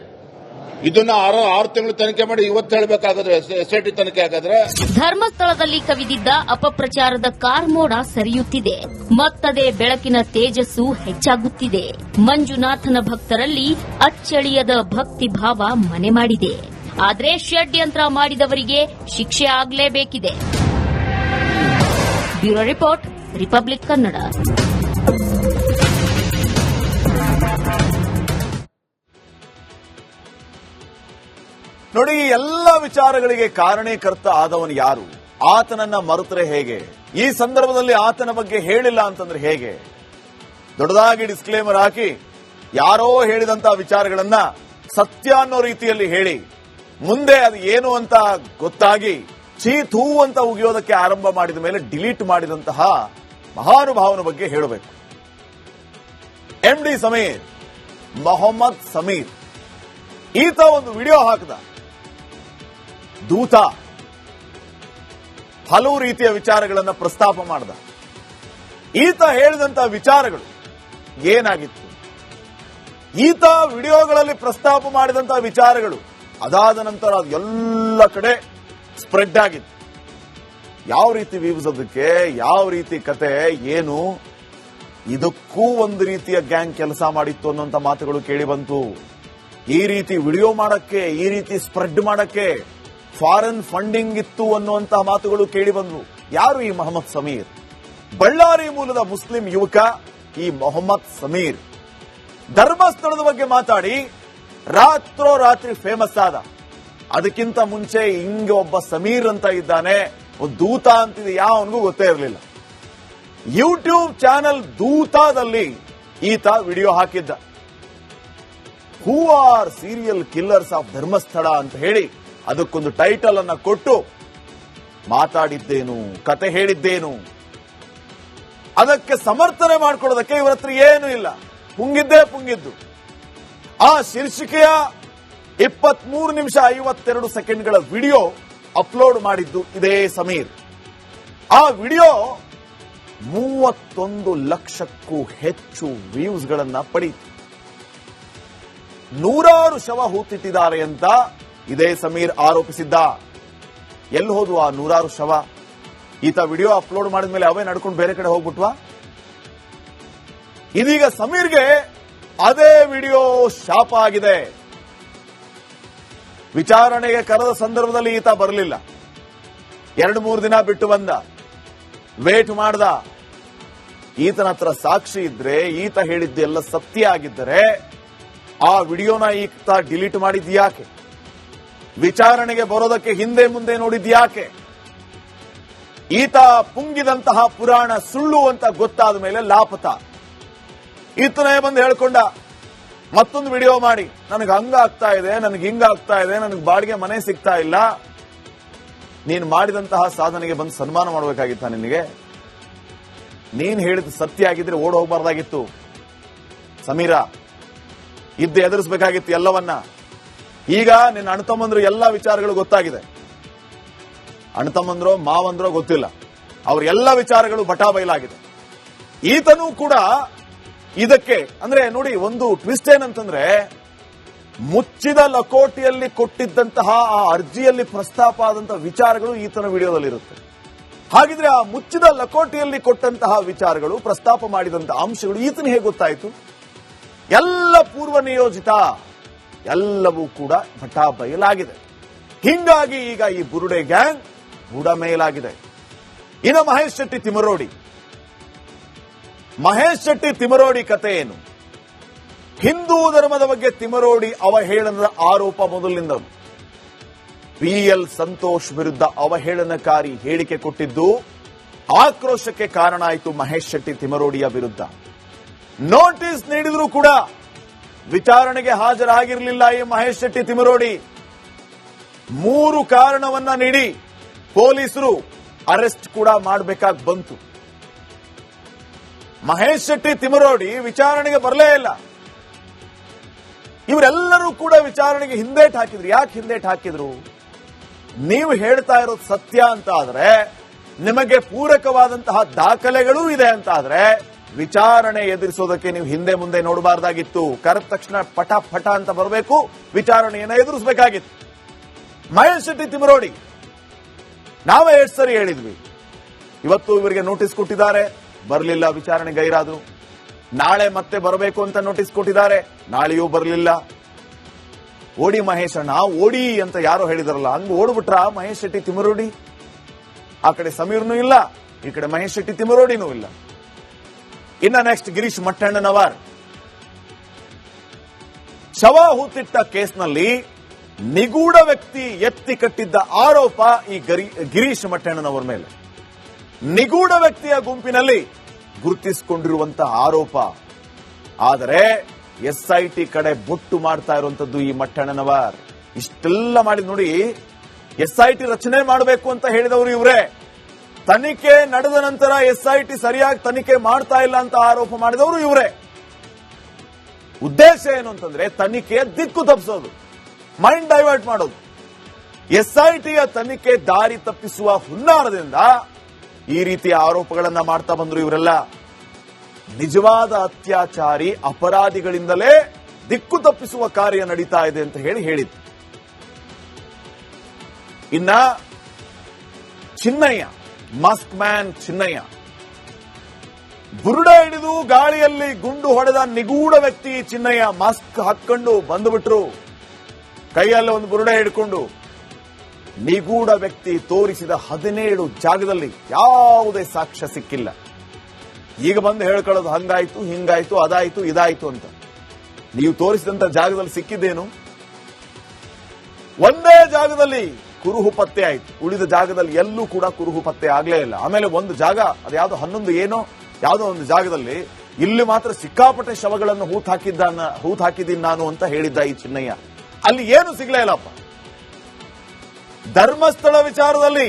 ಇದನ್ನ 6 ತಿಂಗಳು ತನಿಖೆ ಮಾಡಿ ಇವತ್ತು ಹೇಳಬೇಕಾದ್ರೆ ಎಸ್ಐಟಿ ತನಿಖೆ ಆಗಾದ್ರೆ. ಧರ್ಮಸ್ಥಳದಲ್ಲಿ ಕವಿದಿದ್ದ ಅಪಪ್ರಚಾರದ ಕಾರ್ಮೋಡ ಸರಿಯುತ್ತಿದೆ. ಮತ್ತದೇ ಬೆಳಕಿನ ತೇಜಸ್ಸು ಹೆಚ್ಚಾಗುತ್ತಿದೆ. ಮಂಜುನಾಥನ ಭಕ್ತರಲ್ಲಿ ಅಚ್ಚಳಿಯದ ಭಕ್ತಿ ಭಾವ ಮನೆ ಮಾಡಿದೆ. ಆದರೆ ಷಡ್ಯಂತ್ರ ಮಾಡಿದವರಿಗೆ ಶಿಕ್ಷೆ ಆಗಲೇಬೇಕಿದೆ. Bureau report, Republic Kannada. ನೋಡಿ, ಈ ಎಲ್ಲ ವಿಚಾರಗಳಿಗೆ ಕಾರಣೀಕರ್ತ ಆದವನು ಯಾರು? ಆತನನ್ನ ಮರೆತರೆ ಹೇಗೆ? ಈ ಸಂದರ್ಭದಲ್ಲಿ ಆತನ ಬಗ್ಗೆ ಹೇಳಿಲ್ಲ ಅಂತಂದ್ರೆ ಹೇಗೆ? ದೊಡ್ಡದಾಗಿ ಡಿಸ್ಕ್ಲೇಮರ್ ಹಾಕಿ ಯಾರೋ ಹೇಳಿದಂತ ವಿಚಾರಗಳನ್ನ ಸತ್ಯ ಅನ್ನೋ ರೀತಿಯಲ್ಲಿ ಹೇಳಿ ಮುಂದೆ ಅದು ಏನು ಅಂತ ಗೊತ್ತಾಗಿ ಚೀತೂ ಅಂತ ಉಗಿಯೋದಕ್ಕೆ ಆರಂಭ ಮಾಡಿದ ಮೇಲೆ ಡಿಲೀಟ್ ಮಾಡಿದಂತಹ ಮಹಾನುಭಾವನ ಬಗ್ಗೆ ಹೇಳಬೇಕು. ಎಂಡಿ ಸಮೀರ್, ಮೊಹಮ್ಮದ್ ಸಮೀರ್, ಈತ ಒಂದು ವಿಡಿಯೋ ಹಾಕಿದ. ದೂತ ಹಲವು ರೀತಿಯ ವಿಚಾರಗಳನ್ನು ಪ್ರಸ್ತಾಪ ಮಾಡಿದ. ಈತ ಹೇಳಿದಂತಹ ವಿಚಾರಗಳು ಏನಾಗಿತ್ತು? ಈತ ವಿಡಿಯೋಗಳಲ್ಲಿ ಪ್ರಸ್ತಾಪ ಮಾಡಿದಂತಹ ವಿಚಾರಗಳು ಅದಾದ ನಂತರ ಅದು ಎಲ್ಲ ಕಡೆ ಸ್ಪ್ರೆಡ್ ಆಗಿತ್ತು. ಯಾವ ರೀತಿ ವ್ಯೂಸ್ ಅದಕ್ಕೆ, ಯಾವ ರೀತಿ ಕತೆ ಏನು, ಇದಕ್ಕೂ ಒಂದು ರೀತಿಯ ಗ್ಯಾಂಗ್ ಕೆಲಸ ಮಾಡಿತ್ತು ಅನ್ನುವಂತ ಮಾತುಗಳು ಕೇಳಿ ಬಂತು. ಈ ರೀತಿ ವಿಡಿಯೋ ಮಾಡಕ್ಕೆ, ಈ ರೀತಿ ಸ್ಪ್ರೆಡ್ ಮಾಡಕ್ಕೆ ಫಾರಿನ್ ಫಂಡಿಂಗ್ ಇತ್ತು ಅನ್ನುವಂತಹ ಮಾತುಗಳು ಕೇಳಿ ಬಂದ್ವು. ಯಾರು ಈ ಮೊಹಮ್ಮದ್ ಸಮೀರ್? ಬಳ್ಳಾರಿ ಮೂಲದ ಮುಸ್ಲಿಂ ಯುವಕ ಈ ಮೊಹಮ್ಮದ್ ಸಮೀರ್. ಧರ್ಮಸ್ಥಳದ ಬಗ್ಗೆ ಮಾತಾಡಿ ರಾತ್ರೋರಾತ್ರಿ ಫೇಮಸ್ ಆದ. ಅದಕ್ಕಿಂತ ಮುಂಚೆ ಹಿಂಗೆ ಒಬ್ಬ ಸಮೀರ್ ಅಂತ ಇದ್ದಾನೆ, ಒಂದು ದೂತ ಅಂತಿದೆ, ಯಾವನಿಗೂ ಗೊತ್ತೇ ಇರಲಿಲ್ಲ. ಯೂಟ್ಯೂಬ್ ಚಾನೆಲ್ ದೂತದಲ್ಲಿ ಈತ ವಿಡಿಯೋ ಹಾಕಿದ್ದ. Who are serial killers of Dharmasthala ಅಂತ ಹೇಳಿ ಅದಕ್ಕೊಂದು ಟೈಟಲ್ ಅನ್ನ ಕೊಟ್ಟು ಮಾತಾಡಿದ್ದೇನು, ಕತೆ ಹೇಳಿದ್ದೇನು, ಅದಕ್ಕೆ ಸಮರ್ಥನೆ ಮಾಡಿಕೊಳ್ಳೋದಕ್ಕೆ ಇವರ ಹತ್ರ ಏನೂ ಇಲ್ಲ. ಪುಂಗಿದ್ದೇ ಪುಂಗಿದ್ದು. ಆ ಶೀರ್ಷಿಕೆಯ 23 ನಿಮಿಷ 52 ಸೆಕೆಂಡ್ಗಳ ವಿಡಿಯೋ ಅಪ್ಲೋಡ್ ಮಾಡಿದ್ದು ಇದೇ ಸಮೀರ್. ಆ ವಿಡಿಯೋ 31 ಲಕ್ಷಕ್ಕೂ ಹೆಚ್ಚು ವ್ಯೂಸ್ಗಳನ್ನ ಪಡೆಯಿತು. 100 ಶವ ಹೂತಿಟ್ಟಿದ್ದಾರೆ ಅಂತ ಇದೇ ಸಮೀರ್ ಆರೋಪಿಸಿದ್ದ. ಎಲ್ಲಿ ಹೋದ್ವು ಆ 100 ಶವ? ಈತ ವಿಡಿಯೋ ಅಪ್ಲೋಡ್ ಮಾಡಿದ ಮೇಲೆ ಅವೇ ನಡ್ಕೊಂಡು ಬೇರೆ ಕಡೆ ಹೋಗ್ಬಿಟ್ವಾ? ಇದೀಗ ಸಮೀರ್ಗೆ ಅದೇ ವಿಡಿಯೋ ಶಾಪ ಆಗಿದೆ. ವಿಚಾರಣೆಗೆ ಕರೆದ ಸಂದರ್ಭದಲ್ಲಿ ಈತ ಬರಲಿಲ್ಲ. 2-3 ದಿನ ಬಿಟ್ಟು ಬಂದ, ವೇಟ್ ಮಾಡ್ದ. ಈತನ ಹತ್ರ ಸಾಕ್ಷಿ ಇದ್ರೆ, ಈತ ಹೇಳಿದ್ದೆಲ್ಲ ಸತ್ಯ ಆಗಿದ್ದರೆ ಆ ವಿಡಿಯೋನ ಈತ ಡಿಲೀಟ್ ಮಾಡಿದ್ಯಾಕೆ? ವಿಚಾರಣೆಗೆ ಬರೋದಕ್ಕೆ ಹಿಂದೆ ಮುಂದೆ ನೋಡಿದ್ಯಾಕೆ? ಈತ ಪುಂಗಿದಂತಹ ಪುರಾಣ ಸುಳ್ಳು ಅಂತ ಗೊತ್ತಾದ ಮೇಲೆ ಲಾಪತ. ಈತನೇ ಬಂದು ಹೇಳ್ಕೊಂಡ, ಮತ್ತೊಂದು ವಿಡಿಯೋ ಮಾಡಿ, ನನಗೆ ಹಂಗಾಗ್ತಾ ಇದೆ, ನನಗೆ ಹಿಂಗಾಗ್ತಾ ಇದೆ, ನನಗೆ ಬಾಡಿಗೆ ಮನೆ ಸಿಗ್ತಾ ಇಲ್ಲ. ನೀನು ಮಾಡಿದಂತಹ ಸಾಧನೆಗೆ ಬಂದು ಸನ್ಮಾನ ಮಾಡಬೇಕಾಗಿತ್ತ? ನಿನಗೆ ನೀನ್ ಹೇಳಿದ ಸತ್ಯ ಆಗಿದ್ರೆ ಓಡ್ ಹೋಗಬಾರ್ದಾಗಿತ್ತು ಸಮೀರ. ಇದ್ದು ಎದುರಿಸಬೇಕಾಗಿತ್ತು ಎಲ್ಲವನ್ನ. ಈಗ ನಿನ್ನ ಅಣ್ಣತಮ್ಮಂದ್ರು ಎಲ್ಲಾ ವಿಚಾರಗಳು ಗೊತ್ತಾಗಿದೆ. ಅಣ್ಣತಮ್ಮಂದ್ರೋ ಮಾವಂದ್ರೋ ಗೊತ್ತಿಲ್ಲ, ಅವ್ರ ಎಲ್ಲ ವಿಚಾರಗಳು ಬಟಾಬೈಲಾಗಿದೆ. ಈತನೂ ಕೂಡ ಇದಕ್ಕೆ ಅಂದ್ರೆ ನೋಡಿ, ಒಂದು ಟ್ವಿಸ್ಟ್ ಏನಂತಂದ್ರೆ, ಮುಚ್ಚಿದ ಲಕೋಟಿಯಲ್ಲಿ ಕೊಟ್ಟಿದ್ದಂತಹ ಆ ಅರ್ಜಿಯಲ್ಲಿ ಪ್ರಸ್ತಾಪ ಆದಂತಹ ವಿಚಾರಗಳು ಈತನ ವಿಡಿಯೋದಲ್ಲಿರುತ್ತೆ. ಹಾಗಿದ್ರೆ ಆ ಮುಚ್ಚಿದ ಲಕೋಟಿಯಲ್ಲಿ ಕೊಟ್ಟಂತಹ ವಿಚಾರಗಳು, ಪ್ರಸ್ತಾಪ ಮಾಡಿದಂತಹ ಅಂಶಗಳು ಈತನ ಹೇಗೆ ಗೊತ್ತಾಯಿತು? ಎಲ್ಲ ಪೂರ್ವ ನಿಯೋಜಿತ, ಎಲ್ಲವೂ ಕೂಡ ಬಟಾಬಯಲಾಗಿದೆ. ಹಿಂಗಾಗಿ ಈಗ ಈ ಬುರುಡೆ ಗ್ಯಾಂಗ್ ಬುಡ ಮೇಲಾಗಿದೆ. ಇನ್ನು ಮಹೇಶ್ ಶೆಟ್ಟಿ ತಿಮರೋಡಿ ಕತೆ ಏನು? ಹಿಂದೂ ಧರ್ಮದ ಬಗ್ಗೆ ತಿಮರೋಡಿ ಅವಹೇಳನದ ಆರೋಪ ಮೊದಲಿನಿಂದ. PL ಸಂತೋಷ್ ವಿರುದ್ಧ ಅವಹೇಳನಕಾರಿ ಹೇಳಿಕೆ ಕೊಟ್ಟಿದ್ದು ಆಕ್ರೋಶಕ್ಕೆ ಕಾರಣ ಆಯಿತು. ಮಹೇಶ್ ಶೆಟ್ಟಿ ತಿಮರೋಡಿಯ ವಿರುದ್ಧ ನೋಟಿಸ್ ನೀಡಿದ್ರು ಕೂಡ ವಿಚಾರಣೆಗೆ ಹಾಜರಾಗಿರಲಿಲ್ಲ ಈ ಮಹೇಶ್ ಶೆಟ್ಟಿ ತಿಮರೋಡಿ. 3 ಕಾರಣವನ್ನ ನೀಡಿ ಪೊಲೀಸರು ಅರೆಸ್ಟ್ ಕೂಡ ಮಾಡಬೇಕಾಗಿ ಬಂತು. ಮಹೇಶ್ ಶೆಟ್ಟಿ ತಿಮರೋಡಿ ವಿಚಾರಣೆಗೆ ಬರಲೇ ಇಲ್ಲ. ಇವರೆಲ್ಲರೂ ಕೂಡ ವಿಚಾರಣೆಗೆ ಹಿಂದೇಟ್ ಹಾಕಿದ್ರು. ಯಾಕೆ ಹಿಂದೇಟ್ ಹಾಕಿದ್ರು? ನೀವು ಹೇಳ್ತಾ ಇರೋದು ಸತ್ಯ ಅಂತ ಆದ್ರೆ, ನಿಮಗೆ ಪೂರಕವಾದಂತಹ ದಾಖಲೆಗಳೂ ಇದೆ ಅಂತ ಆದ್ರೆ, ವಿಚಾರಣೆ ಎದುರಿಸೋದಕ್ಕೆ ನೀವು ಹಿಂದೆ ಮುಂದೆ ನೋಡಬಾರ್ದಾಗಿತ್ತು. ಕರೆದ ತಕ್ಷಣ ಪಟ ಪಟ ಅಂತ ಬರಬೇಕು, ವಿಚಾರಣೆಯನ್ನ ಎದುರಿಸಬೇಕಾಗಿತ್ತು. ಮಹೇಶ್ ಶೆಟ್ಟಿ ತಿಮರೋಡಿ ನಾವೇ 8 ಸರಿ ಹೇಳಿದ್ವಿ. ಇವತ್ತು ಇವರಿಗೆ ನೋಟಿಸ್ ಕೊಟ್ಟಿದ್ದಾರೆ, ಬರಲಿಲ್ಲ, ವಿಚಾರಣೆ ಗೈರಾದ್ರು. ನಾಳೆ ಮತ್ತೆ ಬರಬೇಕು ಅಂತ ನೋಟಿಸ್ ಕೊಟ್ಟಿದ್ದಾರೆ, ನಾಳೆಯೂ ಬರಲಿಲ್ಲ. ಓಡಿ ಮಹೇಶ್ ಅಣ್ಣ, ಓಡಿ ಅಂತ ಯಾರೋ ಹೇಳಿದಾರಲ್ಲ, ಹಂಗ ಓಡ್ಬಿಟ್ರ ಮಹೇಶ್ ಶೆಟ್ಟಿ ತಿಮರೋಡಿ? ಆ ಕಡೆ ಸಮೀರ್ನೂ ಇಲ್ಲ, ಈ ಕಡೆ ಮಹೇಶ್ ಶೆಟ್ಟಿ ತಿಮರೋಡಿನೂ ಇಲ್ಲ. ಇನ್ನ ನೆಕ್ಸ್ಟ್ ಗಿರೀಶ್ ಮಟ್ಟಣ್ಣನವರ್ ಶವ ಹೂತಿಟ್ಟ ಕೇಸ್ನಲ್ಲಿ ನಿಗೂಢ ವ್ಯಕ್ತಿ ಎತ್ತಿ ಕಟ್ಟಿದ್ದ ಆರೋಪ ಈ ಗಿರೀಶ್ ಮಟ್ಟಣ್ಣನವರ ಮೇಲೆ. ನಿಗೂಢ ವ್ಯಕ್ತಿಯ ಗುಂಪಿನಲ್ಲಿ ಗುರುತಿಸಿಕೊಂಡಿರುವಂತಹ ಆರೋಪ. ಆದರೆ SIT ಕಡೆ ಬೊಟ್ಟು ಮಾಡ್ತಾ ಇರುವಂತದ್ದು ಈ ಮಟ್ಟಣ್ಣನವರ್. ಇಷ್ಟೆಲ್ಲ ಮಾಡಿದ್ ನೋಡಿ, SIT ರಚನೆ ಮಾಡಬೇಕು ಅಂತ ಹೇಳಿದವರು ಇವರೇ. ತನಿಖೆ ನಡೆದ ನಂತರ SIT ಸರಿಯಾಗಿ ತನಿಖೆ ಮಾಡ್ತಾ ಇಲ್ಲ ಅಂತ ಆರೋಪ ಮಾಡಿದವರು ಇವರೇ. ಉದ್ದೇಶ ಏನು ಅಂತಂದ್ರೆ, ತನಿಖೆಯ ದಿಕ್ಕು ತಪ್ಪಿಸೋದು, ಮೈಂಡ್ ಡೈವರ್ಟ್ ಮಾಡೋದು. SITಯ ತನಿಖೆ ದಾರಿ ತಪ್ಪಿಸುವ ಹುನ್ನಾರದಿಂದ ಈ ರೀತಿಯ ಆರೋಪಗಳನ್ನ ಮಾಡ್ತಾ ಬಂದ್ರು ಇವರೆಲ್ಲ. ನಿಜವಾದ ಅತ್ಯಾಚಾರಿ ಅಪರಾಧಿಗಳಿಂದಲೇ ದಿಕ್ಕು ತಪ್ಪಿಸುವ ಕಾರ್ಯ ನಡೀತಾ ಇದೆ ಅಂತ ಹೇಳಿತ್ತು. ಇನ್ನ ಚಿನ್ನಯ್ಯ, ಮಾಸ್ಕ್ ಮ್ಯಾನ್ ಚಿನ್ನಯ್ಯ, ಬುರುಡೆ ಹಿಡಿದು ಗಾಳಿಯಲ್ಲಿ ಗುಂಡು ಹೊಡೆದ ನಿಗೂಢ ವ್ಯಕ್ತಿ ಚಿನ್ನಯ್ಯ ಮಾಸ್ಕ್ ಹಾಕೊಂಡು ಬಂದುಬಿಟ್ರು, ಕೈಯಲ್ಲಿ ಒಂದು ಬುರುಡೆ ಹಿಡ್ಕೊಂಡು. ನಿಗೂಢ ವ್ಯಕ್ತಿ ತೋರಿಸಿದ 17 ಜಾಗದಲ್ಲಿ ಯಾವುದೇ ಸಾಕ್ಷ್ಯ ಸಿಕ್ಕಿಲ್ಲ. ಈಗ ಬಂದು ಹೇಳ್ಕೊಳ್ಳೋದು ಹಂಗಾಯ್ತು, ಹಿಂಗಾಯ್ತು, ಅದಾಯ್ತು, ಇದಾಯ್ತು ಅಂತ. ನೀವು ತೋರಿಸಿದಂತ ಜಾಗದಲ್ಲಿ ಸಿಕ್ಕಿದ್ದೇನು? ಒಂದೇ ಜಾಗದಲ್ಲಿ ಕುರುಹು ಪತ್ತೆ ಆಯ್ತು, ಉಳಿದ ಜಾಗದಲ್ಲಿ ಎಲ್ಲೂ ಕೂಡ ಕುರುಹು ಪತ್ತೆ ಆಗ್ಲೇ ಇಲ್ಲ. ಆಮೇಲೆ ಒಂದು ಜಾಗ, ಅದ್ಯಾವುದೋ 11 ಏನೋ ಯಾವುದೋ ಒಂದು ಜಾಗದಲ್ಲಿ ಇಲ್ಲಿ ಮಾತ್ರ ಸಿಕ್ಕಾಪಟ್ಟೆ ಶವಗಳನ್ನು ಹೂತ್ ಹಾಕಿದ್ದೀನಿ ನಾನು ಅಂತ ಹೇಳಿದ್ದ ಈ ಚಿನ್ನಯ್ಯ. ಅಲ್ಲಿ ಏನು ಸಿಗ್ಲೇ ಇಲ್ಲಪ್ಪ. ಧರ್ಮಸ್ಥಳ ವಿಚಾರದಲ್ಲಿ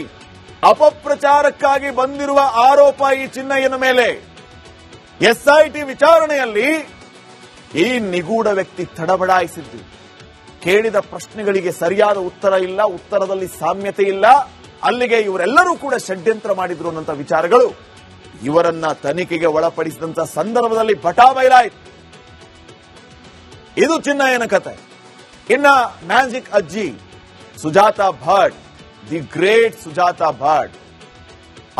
ಅಪಪ್ರಚಾರಕ್ಕಾಗಿ ಬಂದಿರುವ ಆರೋಪ ಈ ಚಿನ್ನಯ್ಯನ ಮೇಲೆ SIT ವಿಚಾರಣೆಯಲ್ಲಿ ಈ ನಿಗೂಢ ವ್ಯಕ್ತಿ ತಡಬಡಾಯಿಸಿದ್ದು. ಕೇಳಿದ ಪ್ರಶ್ನೆಗಳಿಗೆ ಸರಿಯಾದ ಉತ್ತರ ಇಲ್ಲ, ಉತ್ತರದಲ್ಲಿ ಸಾಮ್ಯತೆ ಇಲ್ಲ. ಅಲ್ಲಿಗೆ ಇವರೆಲ್ಲರೂ ಕೂಡ ಷಡ್ಯಂತ್ರ ಮಾಡಿದ್ರು ಅನ್ನೋ ವಿಚಾರಗಳು ಇವರನ್ನ ತನಿಖೆಗೆ ಒಳಪಡಿಸಿದಂತ ಸಂದರ್ಭದಲ್ಲಿ ಬಟಾಬಯಲಾಯಿತು. ಇದು ಚಿನ್ನಯ್ಯನ ಕತೆ. ಇನ್ನ ಮ್ಯಾಜಿಕ್ ಅಜ್ಜಿ ಸುಜಾತಾ ಭಟ್, ದಿ ಗ್ರೇಟ್ ಸುಜಾತಾ ಭಟ್,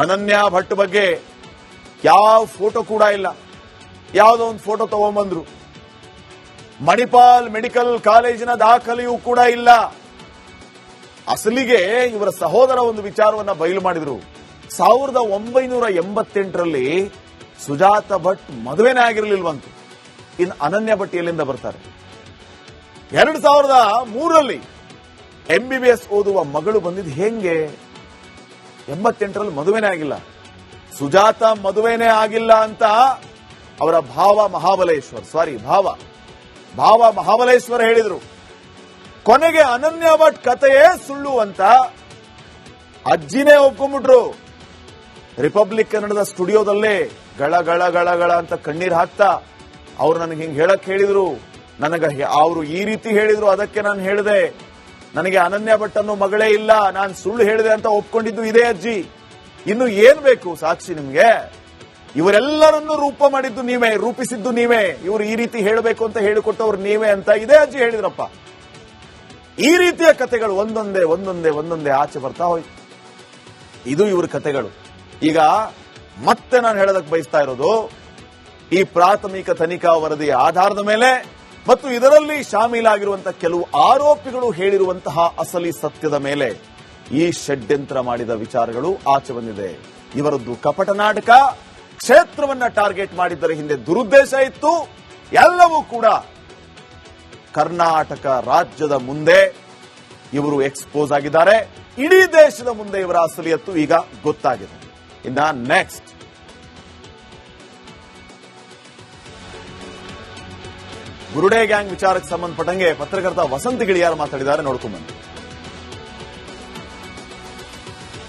ಅನನ್ಯಾ ಭಟ್ ಬಗ್ಗೆ ಯಾವ ಫೋಟೋ ಕೂಡ ಇಲ್ಲ. ಯಾವುದೋ ಒಂದು ಫೋಟೋ ತಗೊಂಡ್ಬಂದ್ರು. ಮಣಿಪಾಲ್ ಮೆಡಿಕಲ್ ಕಾಲೇಜಿನ ದಾಖಲೆಯೂ ಕೂಡ ಇಲ್ಲ. ಅಸಲಿಗೆ ಇವರ ಸಹೋದರ ಒಂದು ವಿಚಾರವನ್ನ ಬಯಲು ಮಾಡಿದ್ರು. 1988ರಲ್ಲಿ ಸುಜಾತಾ ಭಟ್ ಮದುವೆನೇ ಆಗಿರಲಿಲ್ವಂತು. ಇನ್ನು ಅನನ್ಯ ಭಟ್ ಎಲ್ಲಿಂದ ಬರ್ತಾರೆ? 2003ರಲ್ಲಿ MBBS ಓದುವ ಮಗಳು ಬಂದಿದ್ದು ಹೆಂಗೆ? 88ರಲ್ಲಿ ಮದುವೆನೇ ಆಗಿಲ್ಲ. ಸುಜಾತಾ ಮದುವೆನೇ ಆಗಿಲ್ಲ ಅಂತ ಅವರ ಭಾವ ಮಹಾಬಲೇಶ್ವರ್ ಹೇಳಿದ್ರು. ಕೊನೆಗೆ ಅನನ್ಯ ಭಟ್ ಕಥೆಯೇ ಸುಳ್ಳು ಅಂತ ಅಜ್ಜಿನೇ ಒಪ್ಕೊಂಡ್ಬಿಟ್ರು. ರಿಪಬ್ಲಿಕ್ ಕನ್ನಡದ ಸ್ಟುಡಿಯೋದಲ್ಲೇ ಗಳ ಗಳ ಗಳ ಗಳ ಅಂತ ಕಣ್ಣೀರ್ ಹಾಕ್ತಾ ಅವ್ರು ನನಗೆ ಹಿಂಗ್ ಹೇಳಕ್ ಹೇಳಿದ್ರು, ಅವರು ಈ ರೀತಿ ಹೇಳಿದ್ರು, ಅದಕ್ಕೆ ನಾನು ಹೇಳಿದೆ, ನನಗೆ ಅನನ್ಯ ಭಟ್ ಅನ್ನೋ ಮಗಳೇ ಇಲ್ಲ, ನಾನು ಸುಳ್ಳು ಹೇಳಿದೆ ಅಂತ ಒಪ್ಕೊಂಡಿದ್ದು ಇದೇ ಅಜ್ಜಿ. ಇನ್ನು ಏನ್ ಬೇಕು ಸಾಕ್ಷಿ ನಿಮ್ಗೆ? ಇವರೆಲ್ಲರನ್ನು ರೂಪಿಸಿದ್ದು ನೀವೇ, ಇವರು ಈ ರೀತಿ ಹೇಳಬೇಕು ಅಂತ ಹೇಳಿಕೊಟ್ಟವ್ರು ನೀವೇ ಅಂತ ಇದೇ ಅಜ್ಜಿ ಹೇಳಿದ್ರಪ್ಪ. ಈ ರೀತಿಯ ಕಥೆಗಳು ಒಂದೊಂದೇ ಆಚೆ ಬರ್ತಾ ಹೋಯ್ತು. ಇದು ಇವ್ರ ಕಥೆಗಳು. ಈಗ ಮತ್ತೆ ನಾನು ಹೇಳೋದಕ್ಕೆ ಬಯಸ್ತಾ ಇರೋದು, ಈ ಪ್ರಾಥಮಿಕ ತನಿಖಾ ವರದಿಯ ಆಧಾರದ ಮೇಲೆ ಮತ್ತು ಇದರಲ್ಲಿ ಶಾಮೀಲಾಗಿರುವಂತಹ ಕೆಲವು ಆರೋಪಿಗಳು ಹೇಳಿರುವಂತಹ ಅಸಲಿ ಸತ್ಯದ ಮೇಲೆ ಈ ಷಡ್ಯಂತ್ರ ಮಾಡಿದ ವಿಚಾರಗಳು ಆಚೆ ಬಂದಿದೆ. ಇವರದ್ದು ಕಪಟ ನಾಟಕ, ಕ್ಷೇತ್ರವನ್ನ ಟಾರ್ಗೆಟ್ ಮಾಡಿದ್ದರ ಹಿಂದೆ ದುರುದ್ದೇಶ ಇತ್ತು. ಎಲ್ಲವೂ ಕೂಡ ಕರ್ನಾಟಕ ರಾಜ್ಯದ ಮುಂದೆ ಇವರು ಎಕ್ಸ್ಪೋಸ್ ಆಗಿದ್ದಾರೆ. ಇಡೀ ದೇಶದ ಮುಂದೆ ಇವರ ಅಸಲಿಯತ್ತು ಈಗ ಗೊತ್ತಾಗಿದೆ. ಇನ್ನ ನೆಕ್ಸ್ಟ್ ಬುರುಡೆ ಗ್ಯಾಂಗ್ ವಿಚಾರಕ್ಕೆ ಸಂಬಂಧಪಟ್ಟಂಗೆ ಪತ್ರಕರ್ತ ವಸಂತ್ ಗಿಳಿಯಾರ್ ಮಾತಾಡಿದ್ದಾರೆ, ನೋಡ್ಕೊಂಡ್ಬಂದು.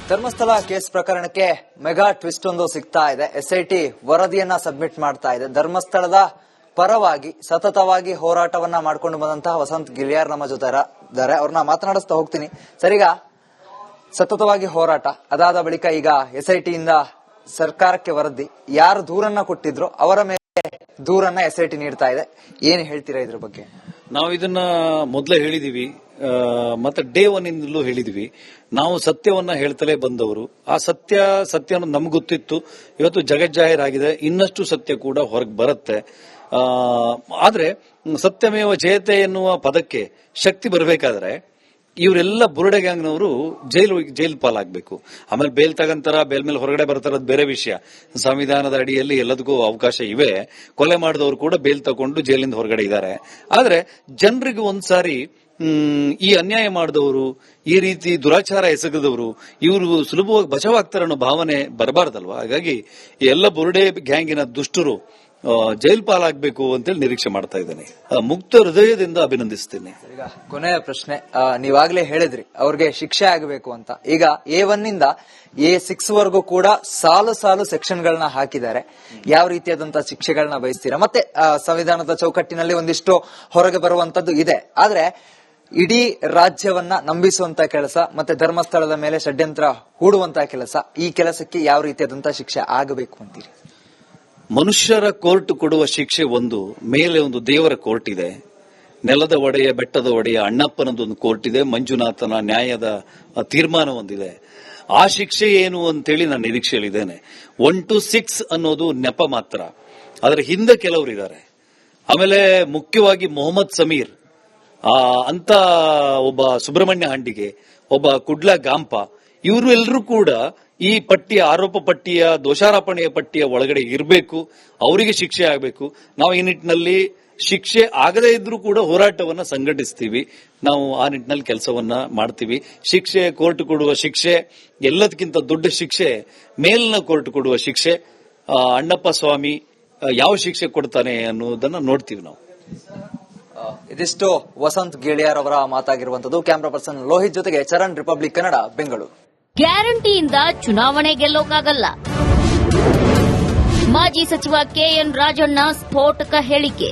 ಧರ್ಮಸ್ಥಳ ಕೇಸ್ ಪ್ರಕರಣಕ್ಕೆ ಮೆಗಾ ಟ್ವಿಸ್ಟ್ ಒಂದು ಸಿಗ್ತಾ ಇದೆ. SIT ವರದಿಯನ್ನ ಸಬ್ಮಿಟ್ ಮಾಡ್ತಾ ಇದೆ. ಧರ್ಮಸ್ಥಳದ ಪರವಾಗಿ ಸತತವಾಗಿ ಹೋರಾಟವನ್ನ ಮಾಡ್ಕೊಂಡು ಬಂದಂತಹ ವಸಂತ್ ಗಿಳಿಯಾರ್ ನಮ್ಮ ಜೊತೆ ಇದ್ದಾರೆ. ಅವ್ರನ್ನ ಮಾತನಾಡಿಸ್ತಾ ಹೋಗ್ತೀನಿ. ಸರಿಗ ಸತತವಾಗಿ ಹೋರಾಟ ಅದಾದ ಬಳಿಕ ಈಗ SIT ಇಂದ ಸರ್ಕಾರಕ್ಕೆ ವರದಿ, ಯಾರು ದೂರನ್ನ ಕೊಟ್ಟಿದ್ರು ಅವರ ಮೇಲೆ ದೂರನ್ನ SIT ನೀಡ್ತಾ ಇದೆ. ಏನ್ ಹೇಳ್ತೀರಾ ಇದ್ರ ಬಗ್ಗೆ? ನಾವು ಇದನ್ನ ಮೊದಲೇ ಹೇಳಿದೀವಿ, ಮತ್ತೆ ಡೇ ಒನ್ ಇಂದಲೂ ಹೇಳಿದೀವಿ. ನಾವು ಸತ್ಯವನ್ನ ಹೇಳ್ತಲೇ ಬಂದವರು. ಆ ಸತ್ಯ ನಮ್ಗೆ ಗೊತ್ತಿತ್ತು. ಇವತ್ತು ಜಗಜ್ಜಾಹೀರಾಗಿದೆ. ಇನ್ನಷ್ಟು ಸತ್ಯ ಕೂಡ ಹೊರಗೆ ಬರುತ್ತೆ. ಆದ್ರೆ ಸತ್ಯಮೇವ ಜಯತೆ ಎನ್ನುವ ಪದಕ್ಕೆ ಶಕ್ತಿ ಬರಬೇಕಾದ್ರೆ ಇವರೆಲ್ಲ ಬುರುಡೆ ಗ್ಯಾಂಗ್ನವರು ಜೈಲ್ ಪಾಲಾಗಬೇಕು. ಆಮೇಲೆ ಬೇಲ್ ತಗಂತಾರ, ಬೇಲ್ ಮೇಲೆ ಹೊರಗಡೆ ಬರ್ತಾರ, ಅದು ಬೇರೆ ವಿಷಯ. ಸಂವಿಧಾನದ ಅಡಿಯಲ್ಲಿ ಎಲ್ಲದಕ್ಕೂ ಅವಕಾಶ ಇವೆ. ಕೊಲೆ ಮಾಡಿದವರು ಕೂಡ ಬೇಲ್ ತಗೊಂಡು ಜೈಲಿಂದ ಹೊರಗಡೆ ಇದ್ದಾರೆ. ಆದ್ರೆ ಜನರಿಗೆ ಒಂದ್ಸಾರಿ ಈ ಅನ್ಯಾಯ ಮಾಡಿದವರು, ಈ ರೀತಿ ದುರಾಚಾರ ಎಸಗದವರು ಇವರು ಸುಲಭವಾಗಿ ಬಚಾವಾಗ್ತಾರೆ ಅನ್ನೋ ಭಾವನೆ ಬರಬಾರ್ದಲ್ವಾ? ಹಾಗಾಗಿ ಎಲ್ಲ ಬುರುಡೆ ಗ್ಯಾಂಗಿನ ದುಷ್ಟರು ಜೈಲ್ ಪಾಲಾಗಬೇಕು ಅಂತೇಳಿ ನಿರೀಕ್ಷೆ ಮಾಡ್ತಾ ಇದ್ದೇನೆ. ಮುಕ್ತ ಹೃದಯದಿಂದ ಅಭಿನಂದಿಸ್ತೇನೆ. ಈಗ ಕೊನೆಯ ಪ್ರಶ್ನೆ, ನೀವಾಗ್ಲೇ ಹೇಳಿದ್ರಿ ಅವ್ರಿಗೆ ಶಿಕ್ಷೆ ಆಗಬೇಕು ಅಂತ. ಈಗ A1 ಇಂದ A6 ವರೆಗೂ ಕೂಡ ಸಾಲು ಸೆಕ್ಷನ್ ಗಳನ್ನ ಹಾಕಿದ್ದಾರೆ. ಯಾವ ರೀತಿಯಾದಂತಹ ಶಿಕ್ಷೆಗಳನ್ನ ಬಯಸ್ತೀರಾ? ಮತ್ತೆ ಸಂವಿಧಾನದ ಚೌಕಟ್ಟಿನಲ್ಲಿ ಒಂದಿಷ್ಟು ಹೊರಗೆ ಬರುವಂತದ್ದು ಇದೆ. ಆದ್ರೆ ಇಡೀ ರಾಜ್ಯವನ್ನ ನಂಬಿಸುವಂತ ಕೆಲಸ ಮತ್ತೆ ಧರ್ಮಸ್ಥಳದ ಮೇಲೆ ಷಡ್ಯಂತ್ರ ಹೂಡುವಂತಹ ಕೆಲಸ, ಈ ಕೆಲಸಕ್ಕೆ ಯಾವ ರೀತಿಯಾದಂತಹ ಶಿಕ್ಷೆ ಆಗಬೇಕು ಅಂತೀರಿ? ಮನುಷ್ಯರ ಕೋರ್ಟ್ ಕೊಡುವ ಶಿಕ್ಷೆ ಒಂದು, ಮೇಲೆ ಒಂದು ದೇವರ ಕೋರ್ಟ್ ಇದೆ. ನೆಲದ ಒಡೆಯ, ಬೆಟ್ಟದ ಒಡೆಯ ಅಣ್ಣಪ್ಪನದೊಂದು ಕೋರ್ಟ್ ಇದೆ. ಮಂಜುನಾಥನ ನ್ಯಾಯದ ತೀರ್ಮಾನ ಒಂದಿದೆ. ಆ ಶಿಕ್ಷೆ ಏನು ಅಂತೇಳಿ ನಾನು ನಿರೀಕ್ಷೆಯಲ್ಲಿದ್ದೇನೆ. 1 to 6 ಅನ್ನೋದು ನೆಪ ಮಾತ್ರ. ಅದರ ಹಿಂದೆ ಕೆಲವರು ಇದ್ದಾರೆ. ಆಮೇಲೆ ಮುಖ್ಯವಾಗಿ ಮೊಹಮ್ಮದ್ ಸಮೀರ್ ಅಂತ ಒಬ್ಬ ಸುಬ್ರಹ್ಮಣ್ಯ ಹಂಡಿಗೆ, ಒಬ್ಬ ಕುಡ್ಲ ಗಾಂಪ, ಇವರು ಎಲ್ಲರೂ ಕೂಡ ಈ ಪಟ್ಟಿಯ ಆರೋಪ ಪಟ್ಟಿಯ ದೋಷಾರೋಪಣೆಯ ಪಟ್ಟಿಯ ಒಳಗಡೆ ಇರಬೇಕು. ಅವರಿಗೆ ಶಿಕ್ಷೆ ಆಗಬೇಕು. ನಾವು ಈ ನಿಟ್ಟಿನಲ್ಲಿ ಶಿಕ್ಷೆ ಆಗದೇ ಇದ್ರೂ ಕೂಡ ಹೋರಾಟವನ್ನ ಸಂಘಟಿಸ್ತೀವಿ. ನಾವು ಆ ನಿಟ್ಟಿನಲ್ಲಿ ಕೆಲಸವನ್ನ ಮಾಡ್ತೀವಿ. ಶಿಕ್ಷೆ, ಕೋರ್ಟ್ ಕೊಡುವ ಶಿಕ್ಷೆ, ಎಲ್ಲದಕ್ಕಿಂತ ದೊಡ್ಡ ಶಿಕ್ಷೆ ಮೇಲಿನ ಕೋರ್ಟ್ ಕೊಡುವ ಶಿಕ್ಷೆ. ಅಣ್ಣಪ್ಪ ಸ್ವಾಮಿ ಯಾವ ಶಿಕ್ಷೆ ಕೊಡ್ತಾನೆ ಅನ್ನೋದನ್ನ ನೋಡ್ತೀವಿ ನಾವು. ಇದಿಷ್ಟು ವಸಂತ್ ಗಿಳಿಯಾರ್ ಅವರ ಮಾತಾಗಿರುವಂತದ್ದು. ಕ್ಯಾಮ್ರಾ ಪರ್ಸನ್ ಲೋಹಿತ್ ಜೊತೆಗೆ ಚರಣ್, ರಿಪಬ್ಲಿಕ್ ಕನ್ನಡ, ಬೆಂಗಳೂರು. ಗ್ಯಾರಂಟಿಯಿಂದ ಚುನಾವಣೆ ಗೆಲ್ಲೋಕಾಗಲ್ಲ. ಮಾಜಿ ಸಚಿವ KN ರಾಜಣ್ಣ ಸ್ಫೋಟಕ ಹೇಳಿಕೆ.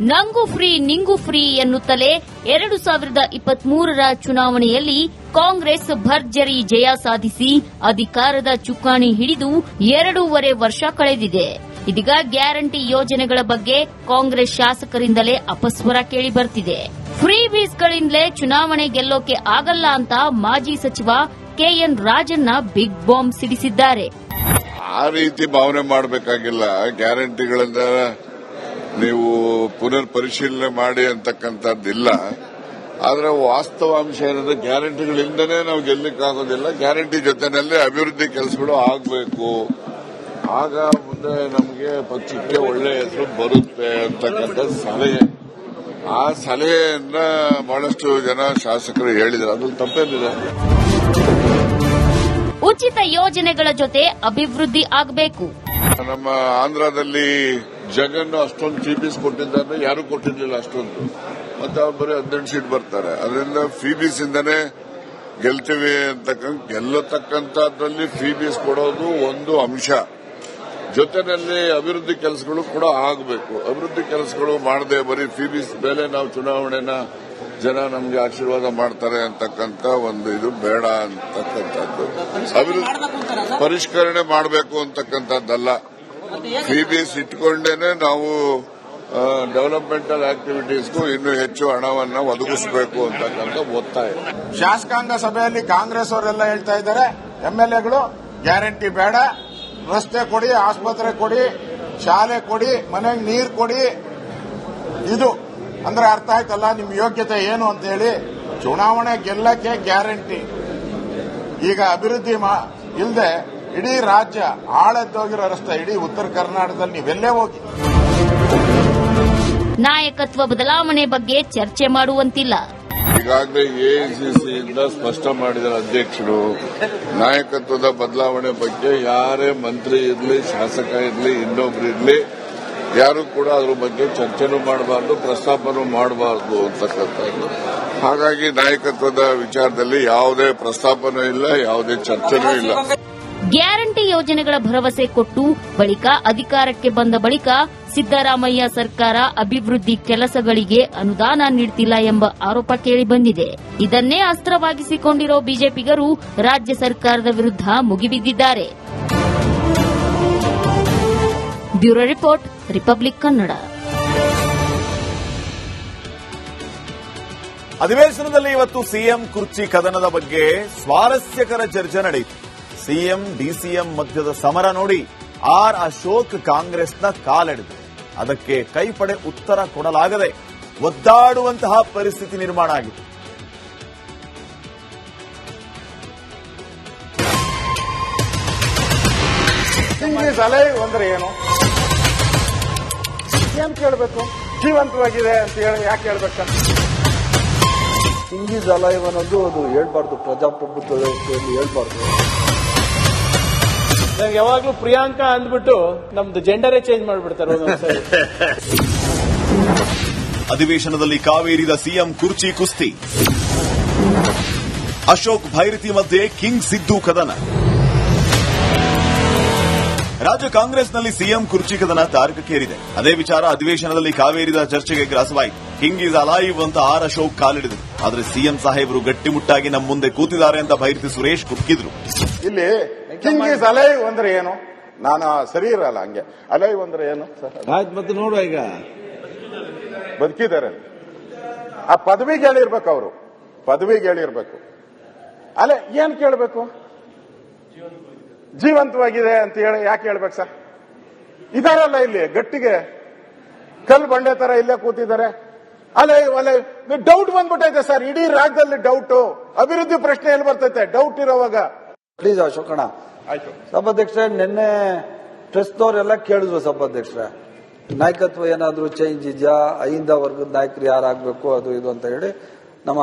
ನಂಗೂ ಫ್ರೀ ನಿಂಗೂ ಫ್ರೀ ಎನ್ನುತ್ತಲೇ 2023ರ ಚುನಾವಣೆಯಲ್ಲಿ ಕಾಂಗ್ರೆಸ್ ಭರ್ಜರಿ ಜಯ ಸಾಧಿಸಿ ಅಧಿಕಾರದ ಚುಕ್ಕಾಣಿ ಹಿಡಿದು 2.5 ವರ್ಷ ಕಳೆದಿದೆ. ಇದೀಗ ಗ್ಯಾರಂಟಿ ಯೋಜನೆಗಳ ಬಗ್ಗೆ ಕಾಂಗ್ರೆಸ್ ಶಾಸಕರಿಂದಲೇ ಅಪಸ್ವರ ಕೇಳಿ ಬರ್ತಿದೆ. ಫ್ರೀ ಬೀಸ್ಗಳಿಂದಲೇ ಚುನಾವಣೆ ಗೆಲ್ಲೋಕೆ ಆಗಲ್ಲ ಅಂತ ಮಾಜಿ ಸಚಿವ ಕೆಎನ್ ರಾಜಣ್ಣ ಬಿಗ್ ಬಾಂಬ್ ಸಿಡಿಸಿದ್ದಾರೆ. ಆ ರೀತಿ ಭಾವನೆ ಮಾಡಬೇಕಾಗಿಲ್ಲ. ಗ್ಯಾರಂಟಿಗಳಿಂದ ನೀವು ಪುನರ್ ಪರಿಶೀಲನೆ ಮಾಡಿ ಅಂತಕ್ಕಂಥದ್ದಿಲ್ಲ. ಆದ್ರೆ ವಾಸ್ತವಾಂಶ ಏನಂದ್ರೆ ಗ್ಯಾರಂಟಿಗಳಿಂದನೇ ನಾವು ಗೆಲ್ಲಕ್ಕಾಗೋದಿಲ್ಲ. ಗ್ಯಾರಂಟಿ ಜೊತೆನಲ್ಲಿ ಅಭಿವೃದ್ಧಿ ಕೆಲಸಗಳು ಆಗಬೇಕು. ಆಗ ಮುಂದೆ ನಮಗೆ ಪಕ್ಷಕ್ಕೆ ಒಳ್ಳೆ ಹೆಸರು ಬರುತ್ತೆ ಅಂತಕ್ಕಂಥ ಸಲಹೆ. ಆ ಸಲಹೆಯನ್ನ ಬಹಳಷ್ಟು ಜನ ಶಾಸಕರು ಹೇಳಿದ್ದಾರೆ. ಅದು ತಪ್ಪೇನಿದೆ. ಉಚಿತ ಯೋಜನೆಗಳ ಜೊತೆ ಅಭಿವೃದ್ಧಿ ಆಗಬೇಕು. ನಮ್ಮ ಆಂಧ್ರದಲ್ಲಿ ಜಗನ್ ಅಷ್ಟೊಂದು ಫೀಬೀಸ್ ಕೊಟ್ಟಿದ್ದಾರೆ, ಯಾರು ಕೊಟ್ಟಿರಲಿಲ್ಲ ಅಷ್ಟೊಂದು. ಮತ್ತೆ ಅವ್ರು ಬರೀ 18 ಸೀಟ್ ಬರ್ತಾರೆ. ಅದರಿಂದ ಫೀಬೀಸ್ ಇಂದನೇ ಗೆಲ್ತೀವಿ ಗೆಲ್ಲತಕ್ಕಂಥದ್ರಲ್ಲಿ ಫೀಬೀಸ್ ಕೊಡೋದು ಒಂದು ಅಂಶ. ಜೊತೆಯಲ್ಲಿ ಅಭಿವೃದ್ಧಿ ಕೆಲಸಗಳು ಕೂಡ ಆಗಬೇಕು. ಅಭಿವೃದ್ಧಿ ಕೆಲಸಗಳು ಮಾಡದೆ ಬರೀ ಫೀಬೀಸ್ ಮೇಲೆ ನಾವು ಚುನಾವಣೆನ ಜನ ನಮಗೆ ಆಶೀರ್ವಾದ ಮಾಡ್ತಾರೆ ಅಂತಕ್ಕಂಥ ಒಂದು ಇದು ಬೇಡ ಅಂತಕ್ಕಂಥದ್ದು. ಅಭಿವೃದ್ಧಿ ಪರಿಷ್ಕರಣೆ ಮಾಡಬೇಕು ಅಂತಕ್ಕಂಥದ್ದಲ್ಲ. ಫೀಬೀಸ್ ಇಟ್ಕೊಂಡೇನೆ ನಾವು ಡೆವಲಪ್ಮೆಂಟಲ್ ಆಕ್ಟಿವಿಟೀಸ್ಗೂ ಇನ್ನೂ ಹೆಚ್ಚು ಹಣವನ್ನು ಒದಗಿಸಬೇಕು ಅಂತಕ್ಕಂಥ ಒತ್ತಾಯ. ಶಾಸಕಾಂಗ ಸಭೆಯಲ್ಲಿ ಕಾಂಗ್ರೆಸ್ ಅವರೆಲ್ಲ ಹೇಳ್ತಾ ಇದ್ದಾರೆ, ಎಂಎಲ್ಎಗಳು ಗ್ಯಾರಂಟಿ ಬೇಡ, ರಸ್ತೆ ಕೊಡಿ, ಆಸ್ಪತ್ರೆ ಕೊಡಿ, ಶಾಲೆ ಕೊಡಿ, ಮನೆಗೆ ನೀರು ಕೊಡಿ. ಇದು ಅಂದ್ರೆ ಅರ್ಥ ಆಯ್ತಲ್ಲ ನಿಮ್ ಯೋಗ್ಯತೆ ಏನು ಅಂತ ಹೇಳಿ. ಚುನಾವಣೆ ಗೆಲ್ಲಕ್ಕೆ ಗ್ಯಾರಂಟಿ. ಈಗ ಅಭಿವೃದ್ಧಿ ಇಲ್ಲದೆ ಇಡೀ ರಾಜ್ಯ ಹಾಳೆದ್ದೋಗಿರೋ ರಸ್ತೆ, ಇಡೀ ಉತ್ತರ ಕರ್ನಾಟಕದಲ್ಲಿ ನೀವೆಲ್ಲೇ ಹೋಗಿ. ನಾಯಕತ್ವ ಬದಲಾವಣೆ ಬಗ್ಗೆ ಚರ್ಚೆ ಮಾಡುವಂತಿಲ್ಲ. ಈಗಾಗಲೇ ಎಐಸಿಸಿಯಿಂದ ಸ್ಪಷ್ಟ ಮಾಡಿದ ಅಧ್ಯಕ್ಷರು, ನಾಯಕತ್ವದ ಬದಲಾವಣೆ ಬಗ್ಗೆ ಯಾರೇ ಮಂತ್ರಿ ಇರಲಿ, ಶಾಸಕ ಇರಲಿ, ಇನ್ನೊಬ್ರು ಇರಲಿ, ಯಾರು ಕೂಡ ಅದ್ರ ಬಗ್ಗೆ ಚರ್ಚೆನೂ ಮಾಡಬಾರ್ದು, ಪ್ರಸ್ತಾಪನೂ ಮಾಡಬಾರ್ದು ಅಂತಕ್ಕಂಥದ್ದು. ಹಾಗಾಗಿ ನಾಯಕತ್ವದ ವಿಚಾರದಲ್ಲಿ ಯಾವುದೇ ಪ್ರಸ್ತಾಪನೂ ಇಲ್ಲ, ಯಾವುದೇ ಚರ್ಚೆನೂ ಇಲ್ಲ. ಗ್ಯಾರಂಟಿ ಯೋಜನೆಗಳ ಭರವಸೆ ಕೊಟ್ಟು ಬಳಿಕ ಅಧಿಕಾರಕ್ಕೆ ಬಂದ ಬಳಿಕ ಸಿದ್ದರಾಮಯ್ಯ ಸರ್ಕಾರ ಅಭಿವೃದ್ಧಿ ಕೆಲಸಗಳಿಗೆ ಅನುದಾನ ನೀಡುತ್ತಿಲ್ಲ ಎಂಬ ಆರೋಪ ಕೇಳಿಬಂದಿದೆ. ಇದನ್ನೇ ಅಸ್ತ್ರವಾಗಿಸಿಕೊಂಡಿರೋ ಬಿಜೆಪಿಗರು ರಾಜ್ಯ ಸರ್ಕಾರದ ವಿರುದ್ಧ ಮುಗಿಬಿದ್ದಿದ್ದಾರೆ. Bureau report, Republic Kannada. ಅಧಿವೇಶನದಲ್ಲಿ ಇವತ್ತು ಸಿಎಂ ಕುರ್ಚಿ ಕದನದ ಬಗ್ಗೆ ಸ್ವಾರಸ್ಯಕರ ಚರ್ಚೆ ನಡೆಯಿತು. ಸಿಎಂ ಡಿಸಿಎಂ ಮಧ್ಯದ ಸಮರ ನೋಡಿ ಆರ್ ಅಶೋಕ್ ಕಾಂಗ್ರೆಸ್ನ ಕಾಲೆಳೆದು ಅದಕ್ಕೆ ಕೈಪಡೆ ಉತ್ತರ ಕೊಡಲಾಗದೆ ಒದ್ದಾಡುವಂತಹ ಪರಿಸ್ಥಿತಿ ನಿರ್ಮಾಣ ಆಗಿದೆ. ಅಂದ್ರೆ ಏನು ಏನ್ ಕೇಳಬೇಕು? ಜೀವಂತವಾಗಿದೆ ಅಂತ ಹೇಳಿ ಯಾಕೆ ಹೇಳ್ಬೇಕಂತ? ಹಿಂಗಿಸ್ ಅಲೈವ್ ಅನ್ನೋದು ಅದು ಹೇಳ್ಬಾರ್ದು, ಪ್ರಜಾಪ್ರಭುತ್ವ ವ್ಯವಸ್ಥೆಯಲ್ಲಿ ಹೇಳ್ಬಾರ್ದು. ನಂಗೆ ಯಾವಾಗ್ಲೂ ಪ್ರಿಯಾಂಕಾ ಅಂದ್ಬಿಟ್ಟು ನಮ್ದು ಜೆಂಡರೇ ಚೇಂಜ್ ಮಾಡ್ಬಿಡ್ತಾರೆ. ಅಧಿವೇಶನದಲ್ಲಿ ಕಾವೇರಿದ ಸಿಎಂ ಕುರ್ಚಿ ಕುಸ್ತಿ. ಅಶೋಕ್ ಭೈರತಿ ಮಧ್ಯೆ ಕಿಂಗ್ ಸಿದ್ದು ಕದನ. ರಾಜ್ಯ ಕಾಂಗ್ರೆಸ್ನಲ್ಲಿ ಸಿಎಂ ಕುರ್ಚಿ ಕದನ ತಾರಕಕ್ಕೇರಿದೆ. ಅದೇ ವಿಚಾರ ಅಧಿವೇಶನದಲ್ಲಿ ಕಾವೇರಿದ ಚರ್ಚೆಗೆ ಗ್ರಾಸವಾಯಿತು. ಕಿಂಗ್ ಇಸ್ ಅಲೈವ್ ಅಂತ ಆರ್ ಅಶೋಕ್ ಕಾಲಿಡಿದ್ರು. ಆದ್ರೆ ಸಿಎಂ ಸಾಹೇಬರು ಗಟ್ಟಿಮುಟ್ಟಾಗಿ ನಮ್ಮ ಮುಂದೆ ಕೂತಿದ್ದಾರೆ ಅಂತ ಭೈರತಿ ಸುರೇಶ್ ಕುಕ್ಕಿದ್ರು. ಇಲ್ಲಿ ಕಿಂಗ್ ಇಸ್ ಅಲೈವ್ ಅಂದ್ರೆ ಏನು? ನಾನು ಸರಿ ಇರಲ್ಲ ಹಂಗೆ. ಅಲೈವ್ ಅಂದ್ರೆ ಏನು? ಮತ್ತೆ ನೋಡುವ, ಈಗ ಬದುಕಿದ್ದಾರೆ. ಆ ಪದವಿಗೆ ಹೇಳಿರ್ಬೇಕು, ಅವರು ಪದವಿಗೆ ಹೇಳಿರ್ಬೇಕು. ಅಲ್ಲ, ಏನ್ ಕೇಳಬೇಕು? ಜೀವಂತವಾಗಿದೆ ಅಂತ ಹೇಳಿ ಯಾಕೆ ಹೇಳ್ಬೇಕು ಸರ್? ಇದಾರಲ್ಲ ಇಲ್ಲಿ ಗಟ್ಟಿಗೆ ಕಲ್ಲು ಬಂಡೆ ತರ ಇಲ್ಲೇ ಕೂತಿದ್ದಾರೆ. ಅಲ್ಲ, ಡೌಟ್ ಬಂದ್ಬಿಟ್ಟೈತೆ ಸರ್, ಇಡೀ ರಾಜ್ಯದಲ್ಲಿ ಡೌಟ್. ಅಭಿವೃದ್ಧಿ ಪ್ರಶ್ನೆ ಎಲ್ಲಿ ಬರ್ತೈತೆ? ಡೌಟ್ ಇರೋವಾಗ. ಪ್ಲೀಸ್ ಅಶೋಕಣ್ಣ. ಆಯ್ತು ಸಭಾಧ್ಯಕ್ಷರೇ, ನಿನ್ನೆ ಟ್ರಸ್ಟ್ನವರೆಲ್ಲ ಕೇಳಿದ್ರು ಸಭಾಧ್ಯಕ್ಷರೇ, ನಾಯಕತ್ವ ಏನಾದ್ರು ಚೇಂಜ್ ಇದೆಯಾ, ಅಹಿಂದ ವರ್ಗದ ನಾಯಕರು ಯಾರಾಗಬೇಕು, ಅದು ಇದು ಅಂತ ಹೇಳಿ ನಮ್ಮ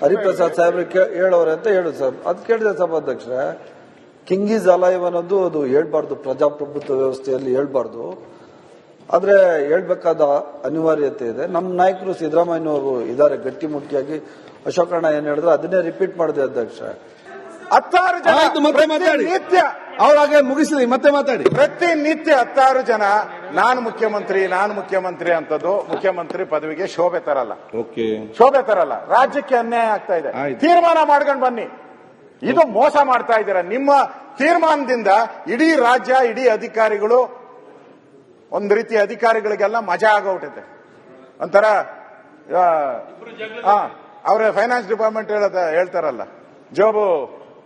ಹರಿಪ್ರಸಾದ್ ಸಾಹೇಬ್ರು ಹೇಳೋರೆ ಅಂತ ಹೇಳುದು ಸರ್. ಅದು ಕೇಳಿದೆ ಸಭಾಧ್ಯಕ್ಷರೇ. ಕಿಂಗ್ ಇಸ್ ಅಲೈವ್ ಅನ್ನೋದು ಅದು ಹೇಳ್ಬಾರ್ದು, ಪ್ರಜಾಪ್ರಭುತ್ವ ವ್ಯವಸ್ಥೆಯಲ್ಲಿ ಹೇಳ್ಬಾರ್ದು. ಆದ್ರೆ ಹೇಳ್ಬೇಕಾದ ಅನಿವಾರ್ಯತೆ ಇದೆ. ನಮ್ಮ ನಾಯಕರು ಸಿದ್ದರಾಮಯ್ಯನವರು ಇದ್ದಾರೆ ಗಟ್ಟಿಮುಟ್ಟಿಯಾಗಿ. ಅಶೋಕಣ್ಣ ಏನ್ ಹೇಳಿದ್ರು ಅದನ್ನೇ ರಿಪೀಟ್ ಮಾಡಿದೆ ಅಧ್ಯಕ್ಷ. 10 ಜನ ಪ್ರತಿನಿತ್ಯ ಅವರಾಗೆ ಮುಗಿಸಲಿ, ಮತ್ತೆ ಮಾತಾಡಿ. ಪ್ರತಿನಿತ್ಯ 10 ಜನ ನಾನು ಮುಖ್ಯಮಂತ್ರಿ ಅಂತದ್ದು ಮುಖ್ಯಮಂತ್ರಿ ಪದವಿಗೆ ಶೋಭೆ ತರಲ್ಲ. ಶೋಭೆ ತರಲ್ಲ. ರಾಜ್ಯಕ್ಕೆ ಅನ್ಯಾಯ ಆಗ್ತಾ ಇದೆ. ತೀರ್ಮಾನ ಮಾಡ್ಕೊಂಡು ಬನ್ನಿ. ಇದು ಮೋಸ ಮಾಡ್ತಾ ಇದ್ದೀರಾ. ನಿಮ್ಮ ತೀರ್ಮಾನದಿಂದ ಇಡೀ ರಾಜ್ಯ, ಇಡೀ ಅಧಿಕಾರಿಗಳು, ಒಂದು ರೀತಿ ಅಧಿಕಾರಿಗಳಿಗೆಲ್ಲ ಮಜಾ ಆಗೋಗ್ಬಿಟ್ಟಿದೆ. ಒಂಥರ ಅವರ ಫೈನಾನ್ಸ್ ಡಿಪಾರ್ಟ್ಮೆಂಟ್ ಹೇಳ್ತಾರಲ್ಲ, ಜೋಬು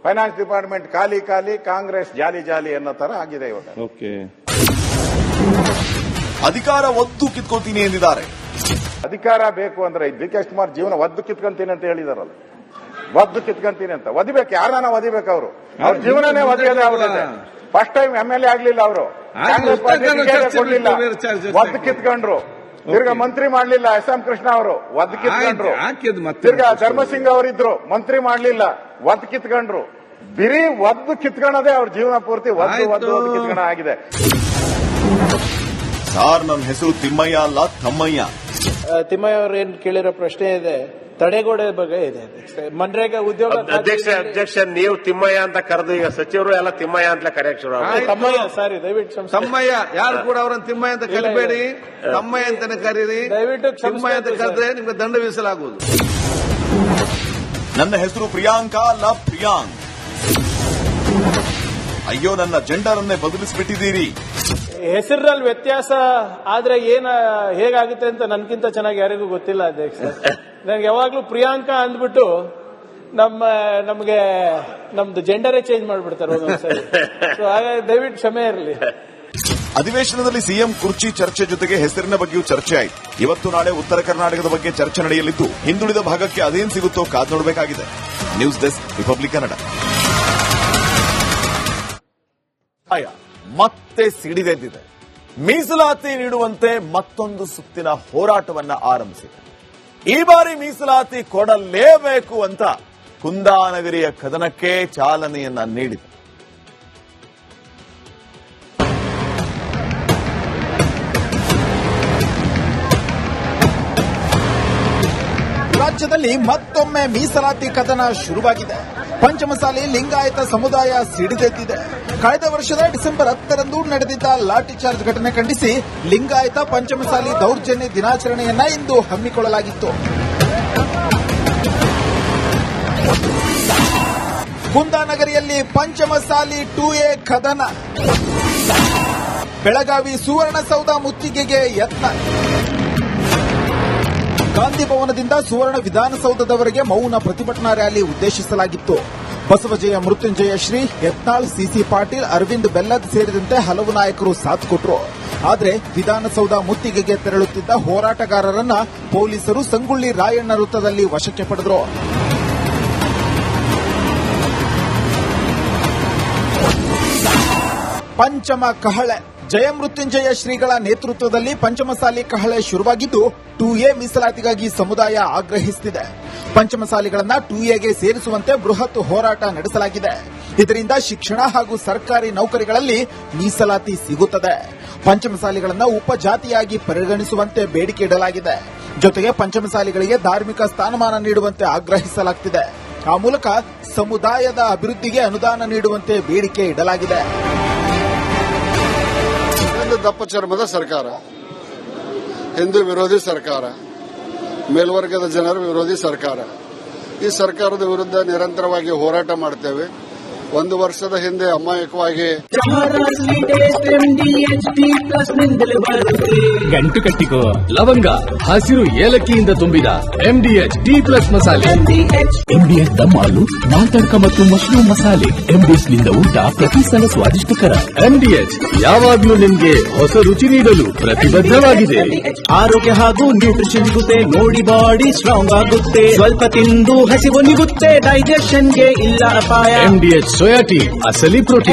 ಫೈನಾನ್ಸ್ ಡಿಪಾರ್ಟ್ಮೆಂಟ್ ಖಾಲಿ ಖಾಲಿ, ಕಾಂಗ್ರೆಸ್ ಜಾಲಿ ಜಾಲಿ ಅನ್ನೋ ತರ ಆಗಿದೆ ಇವಾಗ. ಅಧಿಕಾರ ಒದ್ದು ಕಿತ್ಕೋತೀನಿ ಎಂದಿದ್ದಾರೆ. ಅಧಿಕಾರ ಬೇಕು ಅಂದ್ರೆ ಡಿ.ಕೆ. ಶಿವಕುಮಾರ್ ಜೀವನ ಒದ್ದು ಕಿತ್ಕೊಂತೀನಿ ಅಂತ ಹೇಳಿದಾರಲ್ಲ, ಒದ್ದು ಕಿತ್ಕೊಂತೀನಿ ಅಂತ. ಒದಿಬೇಕು, ಯಾರನ್ನ ಒದಿಬೇಕು. ಅವರು ಅವ್ರ ಜೀವನನೇ ಒದಿಯೋದೇ ಆಗ್ಬಿಟ್ಟಿದೆ. ಫಸ್ಟ್ ಟೈಮ್ MLA ಆಗ್ಲಿಲ್ಲ ಅವರು, ಕಾಂಗ್ರೆಸ್ ಪಾರ್ಟಿ ಕೊಡ್ಲಿಲ್ಲ, ಒದ್ದು ಕಿತ್ಕೊಂಡ್ರು. ತಿರ್ಗಾ ಮಂತ್ರಿ ಮಾಡ್ಲಿಲ್ಲ SM ಕೃಷ್ಣ ಅವರು, ಒದ್ದು ಕಿತ್ಕೊಂಡ್ರು. ತಿರ್ಗಾ ಧರ್ಮಸಿಂಗ್ ಅವರಿದ್ರು, ಮಂತ್ರಿ ಮಾಡ್ಲಿಲ್ಲ, ಒದ್ದು ಕಿತ್ಕೊಂಡ್ರು. ಬಿರಿ ಒದ್ದು ಕಿತ್ಕೊಳ್ಳೋದೇ ಅವ್ರ ಜೀವನ ಪೂರ್ತಿ ಒದ್ದು ಕಿತ್ಕೊಂಡ ಆಗಿದೆ. ಸಾರ್, ನನ್ನ ಹೆಸರು ತಿಮ್ಮಯ್ಯ ಅಲ್ಲ, ತಮ್ಮಯ್ಯ. ತಿಮ್ಮಯ್ಯ ಅವರು ಏನ್ ಕೇಳಿರೋ ಪ್ರಶ್ನೆ ಇದೆ, ತಡೆಗೋಡೆ ಬಗ್ಗೆ ಇದೆ. ಮನ್ರೇಗಾ ಉದ್ಯೋಗ ಅಧ್ಯಕ್ಷ ನೀವು ತಿಮ್ಮಯ್ಯ ಅಂತ ಕರೆದು ಈಗ ಸಚಿವರು ಎಲ್ಲ ತಿಮ್ಮಯ್ಯ ಅಂತ ಕರೆಯಕ್ ಶುರು. ತಮ್ಮಯ್ಯ ಸಾರಿ, ದಯವಿಟ್ಟು ತಮ್ಮಯ್ಯ, ಯಾರು ಕೂಡ ಅವ್ರನ್ನ ತಿಮ್ಮಯ್ಯ ಅಂತ ಕರಿಬೇಡಿ, ತಮ್ಮಯ್ಯ ಅಂತಾನೆ ಕರೀರಿ. ದಯವಿಟ್ಟು ತಿಮ್ಮಯ್ಯ ಅಂತ ಕರೆದ್ರೆ ನಿಮ್ಗೆ ದಂಡ ವಿಧಿಸಲಾಗುವುದು. ನನ್ನ ಹೆಸರು ಪ್ರಿಯಾಂಕಾ ಅಲ್ಲ, ಪ್ರಿಯಾಂಕ್. ಅಯ್ಯೋ, ನನ್ನ ಜೆಂಡರ್ ಅನ್ನೇ ಬದಲಿಸಿಬಿಟ್ಟಿದ್ದೀರಿ. ಹೆಸರಲ್ಲಿ ವ್ಯತ್ಯಾಸ ಆದ್ರೆ ಹೇಗಾಗುತ್ತೆ ಅಂತ ನನ್ಗಿಂತ ಚೆನ್ನಾಗಿ ಯಾರಿಗೂ ಗೊತ್ತಿಲ್ಲ ಅಧ್ಯಕ್ಷ. ನಂಗೆ ಯಾವಾಗ್ಲೂ ಪ್ರಿಯಾಂಕಾ ಅಂದ್ಬಿಟ್ಟು ನಮ್ದು ಜೆಂಡರೇ ಚೇಂಜ್ ಮಾಡ್ಬಿಡ್ತಾರೆ ಒಂದೊಂದ್ಸರಿ. ಹಾಗಾಗಿ ದಯವಿಟ್ಟು ಕ್ಷಮೆ ಇರಲಿ. ಅಧಿವೇಶನದಲ್ಲಿ ಸಿಎಂ ಕುರ್ಚಿ ಚರ್ಚೆ ಜೊತೆಗೆ ಹೆಸರಿನ ಬಗ್ಗೆಯೂ ಚರ್ಚೆ ಆಯಿತು. ಇವತ್ತು ನಾಳೆ ಉತ್ತರ ಕರ್ನಾಟಕದ ಬಗ್ಗೆ ಚರ್ಚೆ ನಡೆಯಲಿದ್ದು, ಹಿಂದುಳಿದ ಭಾಗಕ್ಕೆ ಅದೇನ್ ಸಿಗುತ್ತೋ ಕಾದು ನೋಡಬೇಕಾಗಿದೆ. News desk, republic Kannada. ಮತ್ತೆ ಸಿಡಿದೆದ್ದಿದೆ. ಮೀಸಲಾತಿ ನೀಡುವಂತೆ ಮತ್ತೊಂದು ಸುತ್ತಿನ ಹೋರಾಟವನ್ನ ಆರಂಭಿಸಿದೆ. ಈ ಬಾರಿ ಮೀಸಲಾತಿ ಕೊಡಲೇಬೇಕು ಅಂತ ಕುಂದಾನಗರಿಯ ಕದನಕ್ಕೆ ಚಾಲನೆಯನ್ನ ನೀಡಿದೆ. ರಾಜ್ಯದಲ್ಲಿ ಮತ್ತೊಮ್ಮೆ ಮೀಸಲಾತಿ ಕದನ ಶುರುವಾಗಿದೆ. ಪಂಚಮಸಾಲಿ ಲಿಂಗಾಯತ ಸಮುದಾಯ ಸಿಡಿದೆದ್ದಿದೆ. ಕಳೆದ ವರ್ಷದ ಡಿಸೆಂಬರ್ 10ರಂದು ನಡೆದಿದ್ದ ಲಾಠಿ ಚಾರ್ಜ್ ಘಟನೆ ಖಂಡಿಸಿ ಲಿಂಗಾಯತ ಪಂಚಮಸಾಲಿ ದೌರ್ಜನ್ಯ ದಿನಾಚರಣೆಯನ್ನ ಇಂದು ಹಮ್ಮಿಕೊಳ್ಳಲಾಗಿತ್ತು. ಕುಂದಾನಗರಿಯಲ್ಲಿ ಪಂಚಮಸಾಲಿ 2A ಕದನ. ಬೆಳಗಾವಿ ಸುವರ್ಣಸೌಧ ಮುತ್ತಿಗೆಗೆ ಯತ್ನ. ಗಾಂಧಿ ಭವನದಿಂದ ಸುವರ್ಣ ವಿಧಾನಸೌಧದವರೆಗೆ ಮೌನ ಪ್ರತಿಭಟನಾ ರ್ಯಾಲಿ ಉದ್ದೇಶಿಸಲಾಗಿತ್ತು. ಬಸವಜಯ ಮೃತ್ಯುಂಜಯ ಶ್ರೀ, ಯತ್ನಾಳ್, ಸಿಸಿ ಪಾಟೀಲ್, ಅರವಿಂದ್ ಬೆಲ್ಲದ್ ಸೇರಿದಂತೆ ಹಲವು ನಾಯಕರು ಸಾಥ್ ಕೊಟ್ಟರು. ಆದರೆ ವಿಧಾನಸೌಧ ಮುತ್ತಿಗೆಗೆ ತೆರಳುತ್ತಿದ್ದ ಹೋರಾಟಗಾರರನ್ನ ಪೊಲೀಸರು ಸಂಗೊಳ್ಳಿ ರಾಯಣ್ಣ ವೃತ್ತದಲ್ಲಿ ವಶಕ್ಕೆ ಪಡೆದರು. ಪಂಚಮ ಕಹಳೆ. ಜಯಮೃತ್ಯುಂಜಯ ಶ್ರೀಗಳ ನೇತೃತ್ವದಲ್ಲಿ ಪಂಚಮಸಾಲಿ ಕಹಳೆ ಶುರುವಾಗಿದ್ದು 2A ಮೀಸಲಾತಿಗಾಗಿ ಸಮುದಾಯ ಆಗ್ರಹಿಸುತ್ತಿದೆ. ಪಂಚಮಸಾಲಿಗಳನ್ನ 2Aಗೆ ಸೇರಿಸುವಂತೆ ಬೃಹತ್ ಹೋರಾಟ ನಡೆಸಲಾಗಿದೆ. ಇದರಿಂದ ಶಿಕ್ಷಣ ಹಾಗೂ ಸರ್ಕಾರಿ ನೌಕರಿಗಳಲ್ಲಿ ಮೀಸಲಾತಿ ಸಿಗುತ್ತದೆ. ಪಂಚಮಸಾಲಿಗಳನ್ನ ಉಪಜಾತಿಯಾಗಿ ಪರಿಗಣಿಸುವಂತೆ ಬೇಡಿಕೆ ಇಡಲಾಗಿದೆ. ಜೊತೆಗೆ ಪಂಚಮಸಾಲಿಗಳಿಗೆ ಧಾರ್ಮಿಕ ಸ್ಥಾನಮಾನ ನೀಡುವಂತೆ ಆಗ್ರಹಿಸಲಾಗುತ್ತಿದೆ. ಆ ಮೂಲಕ ಸಮುದಾಯದ ಅಭಿವೃದ್ಧಿಗೆ ಅನುದಾನ ನೀಡುವಂತೆ ಬೇಡಿಕೆ ಇಡಲಾಗಿದೆ. ದಪ್ಪ ಚರ್ಮದ ಸರ್ಕಾರ, ಹಿಂದೂ ವಿರೋಧಿ ಸರ್ಕಾರ, ಮೇಲ್ವರ್ಗದ ಜನರ ವಿರೋಧಿ ಸರ್ಕಾರ. ಈ ಸರ್ಕಾರದ ವಿರುದ್ಧ ನಿರಂತರವಾಗಿ ಹೋರಾಟ ಮಾಡ್ತೇವೆ. 1 ವರ್ಷದ ಹಿಂದೆ ಅಮಾಯಕವಾಗಿ ಗಂಟು ಕಟ್ಟಿಕೋ ಲವಂಗ, ಹಸಿರು ಏಲಕ್ಕಿಯಿಂದ ತುಂಬಿದ MDH D+ ಮಸಾಲೆ. MDH ದಮ್ ಹಾಲು, ನಾಲ್ತಡ್ಕ ಮತ್ತು ಮಶ್ರೂಮ್ ಮಸಾಲೆ. MDH ನಿಂದ ಊಟ ಪ್ರತಿ ಸಲ ಸ್ವಾದಿಷ್ಟಕರ. MDH ಯಾವಾಗಲೂ ನಿಮ್ಗೆ ಹೊಸ ರುಚಿ ನೀಡಲು ಪ್ರತಿಬದ್ಧವಾಗಿದೆ. ಆರೋಗ್ಯ ಹಾಗೂ ನ್ಯೂಟ್ರಿಷನ್ ಸಿಗುತ್ತೆ, ನೋಡಿ ಬಾಡಿ ಸ್ಟ್ರಾಂಗ್ ಆಗುತ್ತೆ. ಸ್ವಲ್ಪ ತಿಂದು ಹಸಿವು ನಿಗುತ್ತೆ, ಡೈಜೆಷನ್ಗೆ ಇಲ್ಲ ಅಪಾಯ. MDH ಸೋಯಾ ಟೀ, ಅಸಲಿ ಪ್ರೋಟೀನ್.